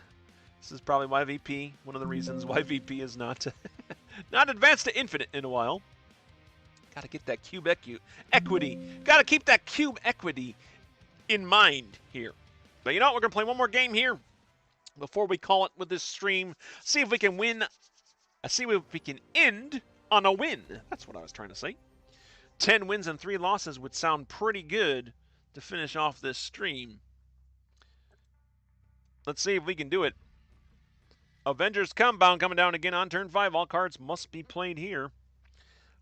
This is probably why VP, one of the reasons why VP is not not advanced to infinite in a while. Got to get that cube equity. Got to keep that cube equity in mind here. But you know what? We're going to play one more game here before we call it with this stream. See if we can win. See if we can end on a win. That's what I was trying to say. 10 wins and 3 losses would sound pretty good to finish off this stream. Let's see if we can do it. Avengers Compound coming down again on turn 5. All cards must be played here.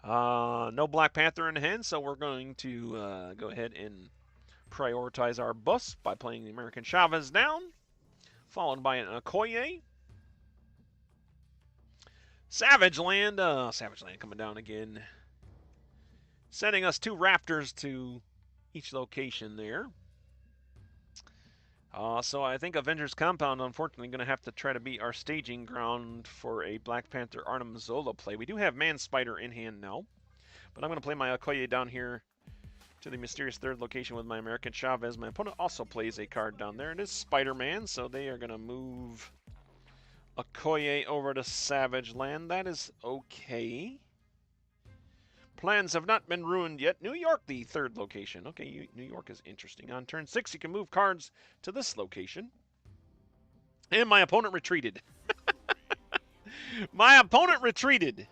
No Black Panther in hand, so we're going to go ahead and prioritize our buffs by playing the American Chavez down, followed by an Okoye. Savage Land coming down again, sending us 2 Raptors to each location there. So I think Avengers Compound, unfortunately, going to have to try to be our staging ground for a Black Panther Arnim Zola play. We do have Man Spider in hand now, but I'm going to play my Okoye down here to the mysterious 3rd location with my American Chavez. My opponent also plays a card down there. It is Spider-Man, so they are going to move Okoye over to Savage Land. That is okay. Plans have not been ruined yet. New York, the 3rd location. Okay, New York is interesting. On turn 6, you can move cards to this location. And my opponent retreated. My opponent retreated.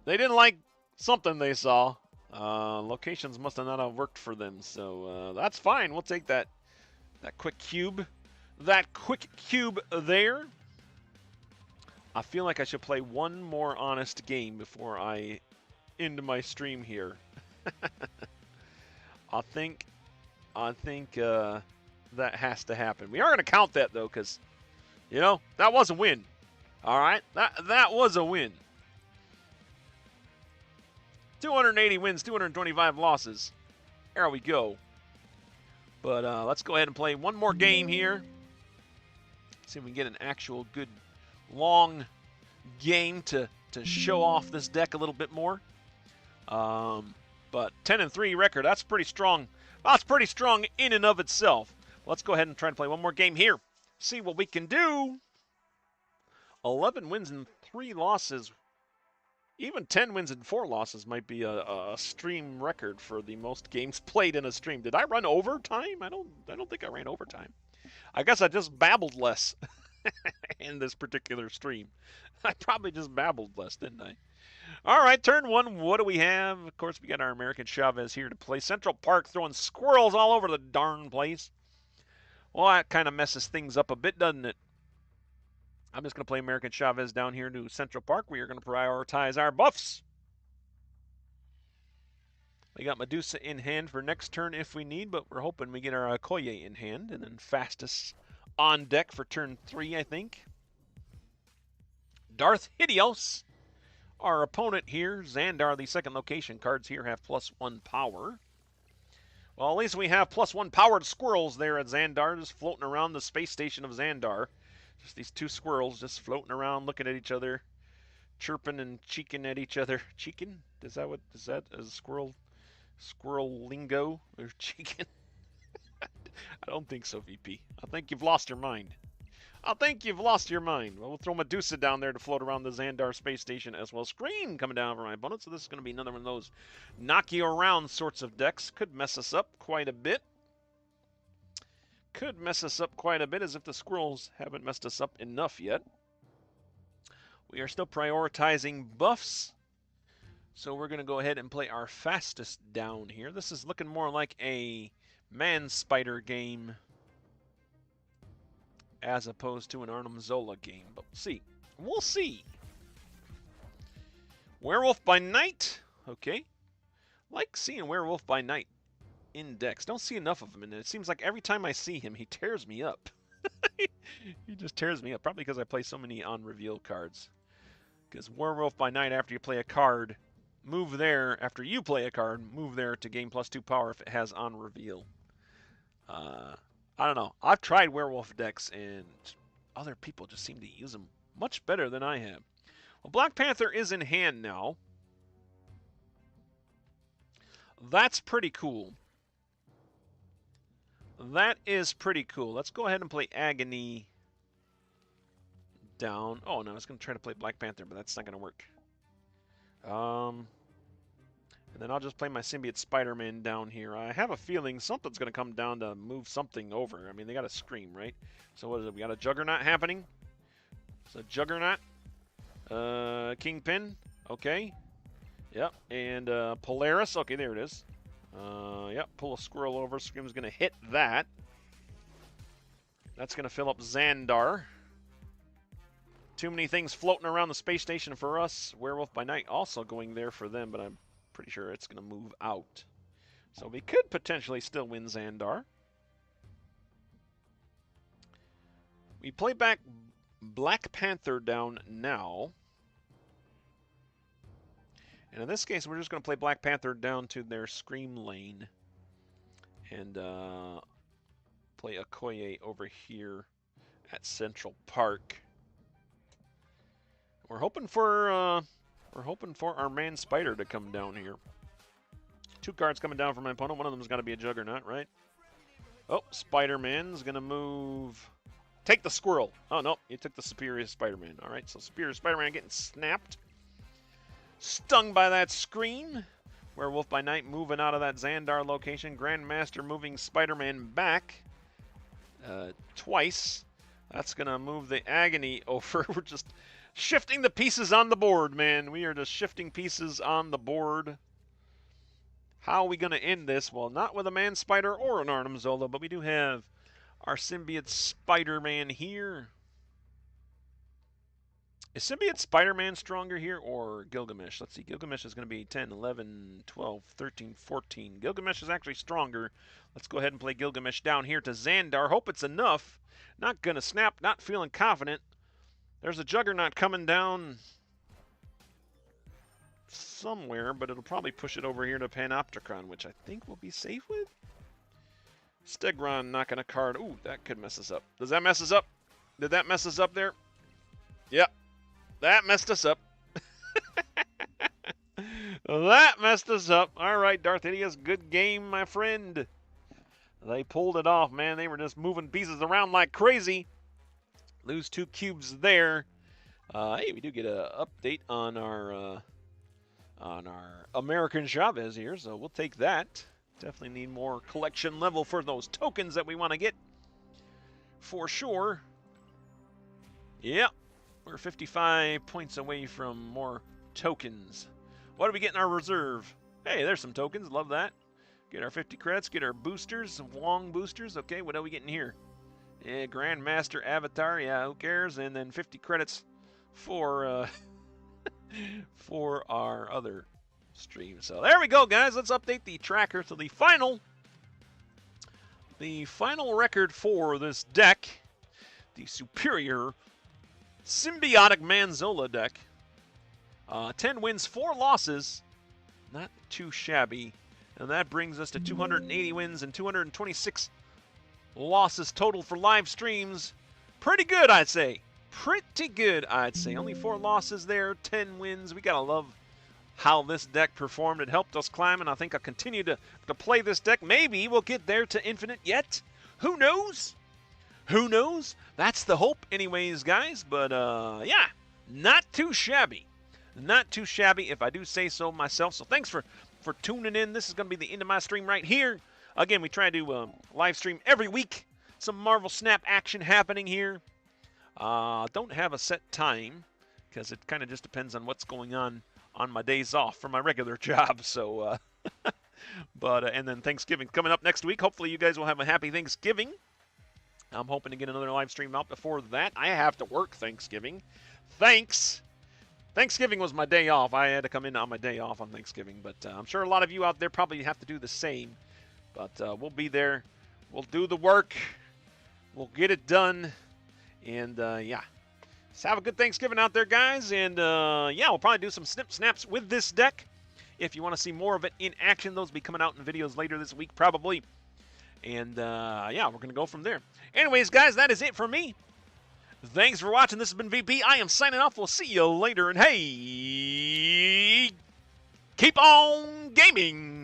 They didn't like something they saw. Locations must have not worked for them, so that's fine. We'll take that quick cube. That quick cube there. I feel like I should play one more honest game before I end my stream here. I think that has to happen. We are going to count that, though, because, you know, that was a win. All right? That was a win. 280 wins, 225 losses. There we go. But let's go ahead and play one more game here. See if we can get an actual good long game to show off this deck a little bit more. But 10-3 record, that's pretty strong. That's pretty strong in and of itself. Let's go ahead and try to play one more game here. See what we can do. 11 wins and 3 losses. Even 10 wins and 4 losses might be a stream record for the most games played in a stream. Did I run overtime? I don't think I ran overtime. I guess I just babbled less in this particular stream. I probably just babbled less, didn't I? All right, turn 1. What do we have? Of course, we got our American Chavez here to play. Central Park throwing squirrels all over the darn place. Well, that kind of messes things up a bit, doesn't it? I'm just going to play American Chavez down here to Central Park. We are going to prioritize our buffs. We got Medusa in hand for next turn if we need, but we're hoping we get our Okoye in hand. And then Phastos on deck for turn 3, I think. Darth Hideos, our opponent here. Xandar, the 2nd location. Cards here have +1 power. Well, at least we have +1 powered squirrels there at Xandar, just floating around the space station of Xandar. Just these 2 squirrels just floating around, looking at each other, chirping and cheeking at each other. Cheeking? Is that a squirrel lingo or cheeking? I don't think so, VP. I think you've lost your mind. Well, we'll throw Medusa down there to float around the Xandar space station as well. Screen coming down for my opponent, so this is going to be another one of those knock you around sorts of decks. Could mess us up quite a bit. As if the squirrels haven't messed us up enough yet. We are still prioritizing buffs. So we're going to go ahead and play our Phastos down here. This is looking more like a Man Spider game as opposed to an Arnim Zola game. But we'll see. Werewolf by Night. Okay. Like seeing Werewolf by Night in decks. Don't see enough of him, and it seems like every time I see him, he tears me up. He just tears me up, probably because I play so many on-reveal cards. Because Werewolf by Night, after you play a card, move there. After you play a card, move there to gain +2 power if it has on-reveal. I don't know. I've tried werewolf decks, and other people just seem to use them much better than I have. Well, Black Panther is in hand now. That's pretty cool. That is pretty cool. Let's go ahead and play Agony down. Oh, no, I was going to try to play Black Panther, but that's not going to work. And then I'll just play my Symbiote Spider-Man down here. I have a feeling something's going to come down to move something over. I mean, they got to scream, right? So what is it? We got a Juggernaut happening. So Juggernaut. Kingpin. Okay. Yep. And Polaris. Okay, there it is. Yep. Pull a squirrel over. Scream's going to hit that. That's going to fill up Xandar. Too many things floating around the space station for us. Werewolf by Night also going there for them, but I'm pretty sure it's going to move out. So we could potentially still win Xandar. We play back Black Panther down now. And in this case, we're just going to play Black Panther down to their Scream lane. And play Okoye over here at Central Park. We're hoping for our man Spider to come down here. 2 cards coming down from my opponent. One of them's got to be a Juggernaut, right? Oh, Spider-Man's going to move. Take the squirrel. Oh, no. You took the Superior Spider-Man. All right, so Superior Spider-Man getting snapped. Stung by that screen. Werewolf by Night moving out of that Xandar location. Grandmaster moving Spider-Man back twice. That's going to move the Agony over. We're just shifting the pieces on the board, man. We are just shifting pieces on the board. How are we going to end this? Well, not with a Man Spider or an Arnim Zola, but we do have our Symbiote Spider-Man here. Is Symbiote Spider-Man stronger here or Gilgamesh? Let's see. Gilgamesh is going to be 10, 11, 12, 13, 14. Gilgamesh is actually stronger. Let's go ahead and play Gilgamesh down here to Xandar. Hope it's enough. Not going to snap. Not feeling confident. There's a Juggernaut coming down somewhere, but it'll probably push it over here to Panopticon, which I think we'll be safe with. Stegron knocking a card. Ooh, that could mess us up. Does that mess us up? Did that mess us up there? Yep. That messed us up. That messed us up. All right, Darth Idius, good game, my friend. They pulled it off, man. They were just moving pieces around like crazy. Lose 2 cubes there. Hey, we do get an update on our American Chavez here, so we'll take that. Definitely need more collection level for those tokens that we want to get, for sure. Yep, we're 55 points away from more tokens. What do we get in our reserve? Hey, there's some tokens. Love that. Get our 50 credits. Get our boosters, Wong boosters. Okay, what are we getting here? Yeah, Grandmaster Avatar, yeah, who cares? And then 50 credits for for our other stream. So there we go, guys. Let's update the tracker to the final record for this deck, the superior Symbiotic Man Zola deck. 10 wins, 4 losses. Not too shabby. And that brings us to 280 wins and 226 losses total for live streams. Pretty good, I'd say. Pretty good, I'd say. Only 4 losses there, 10 wins. We gotta love how this deck performed. It helped us climb, and I think I'll continue to play this deck. Maybe we'll get there to infinite yet. Who knows? Who knows? That's the hope anyways, guys. But, yeah, not too shabby. Not too shabby, if I do say so myself. So thanks for tuning in. This is going to be the end of my stream right here. Again, we try to live stream every week. Some Marvel Snap action happening here. Don't have a set time because it kind of just depends on what's going on my days off from my regular job. So, and then Thanksgiving coming up next week. Hopefully you guys will have a happy Thanksgiving. I'm hoping to get another live stream out before that. I have to work Thanksgiving. Thanksgiving was my day off. I had to come in on my day off on Thanksgiving, but I'm sure a lot of you out there probably have to do the same. But we'll be there. We'll do the work. We'll get it done. And, yeah. So have a good Thanksgiving out there, guys. And, yeah, we'll probably do some snip snaps with this deck. If you want to see more of it in action, those will be coming out in videos later this week, probably. And, yeah, we're going to go from there. Anyways, guys, that is it for me. Thanks for watching. This has been VP. I am signing off. We'll see you later. And, hey, keep on gaming.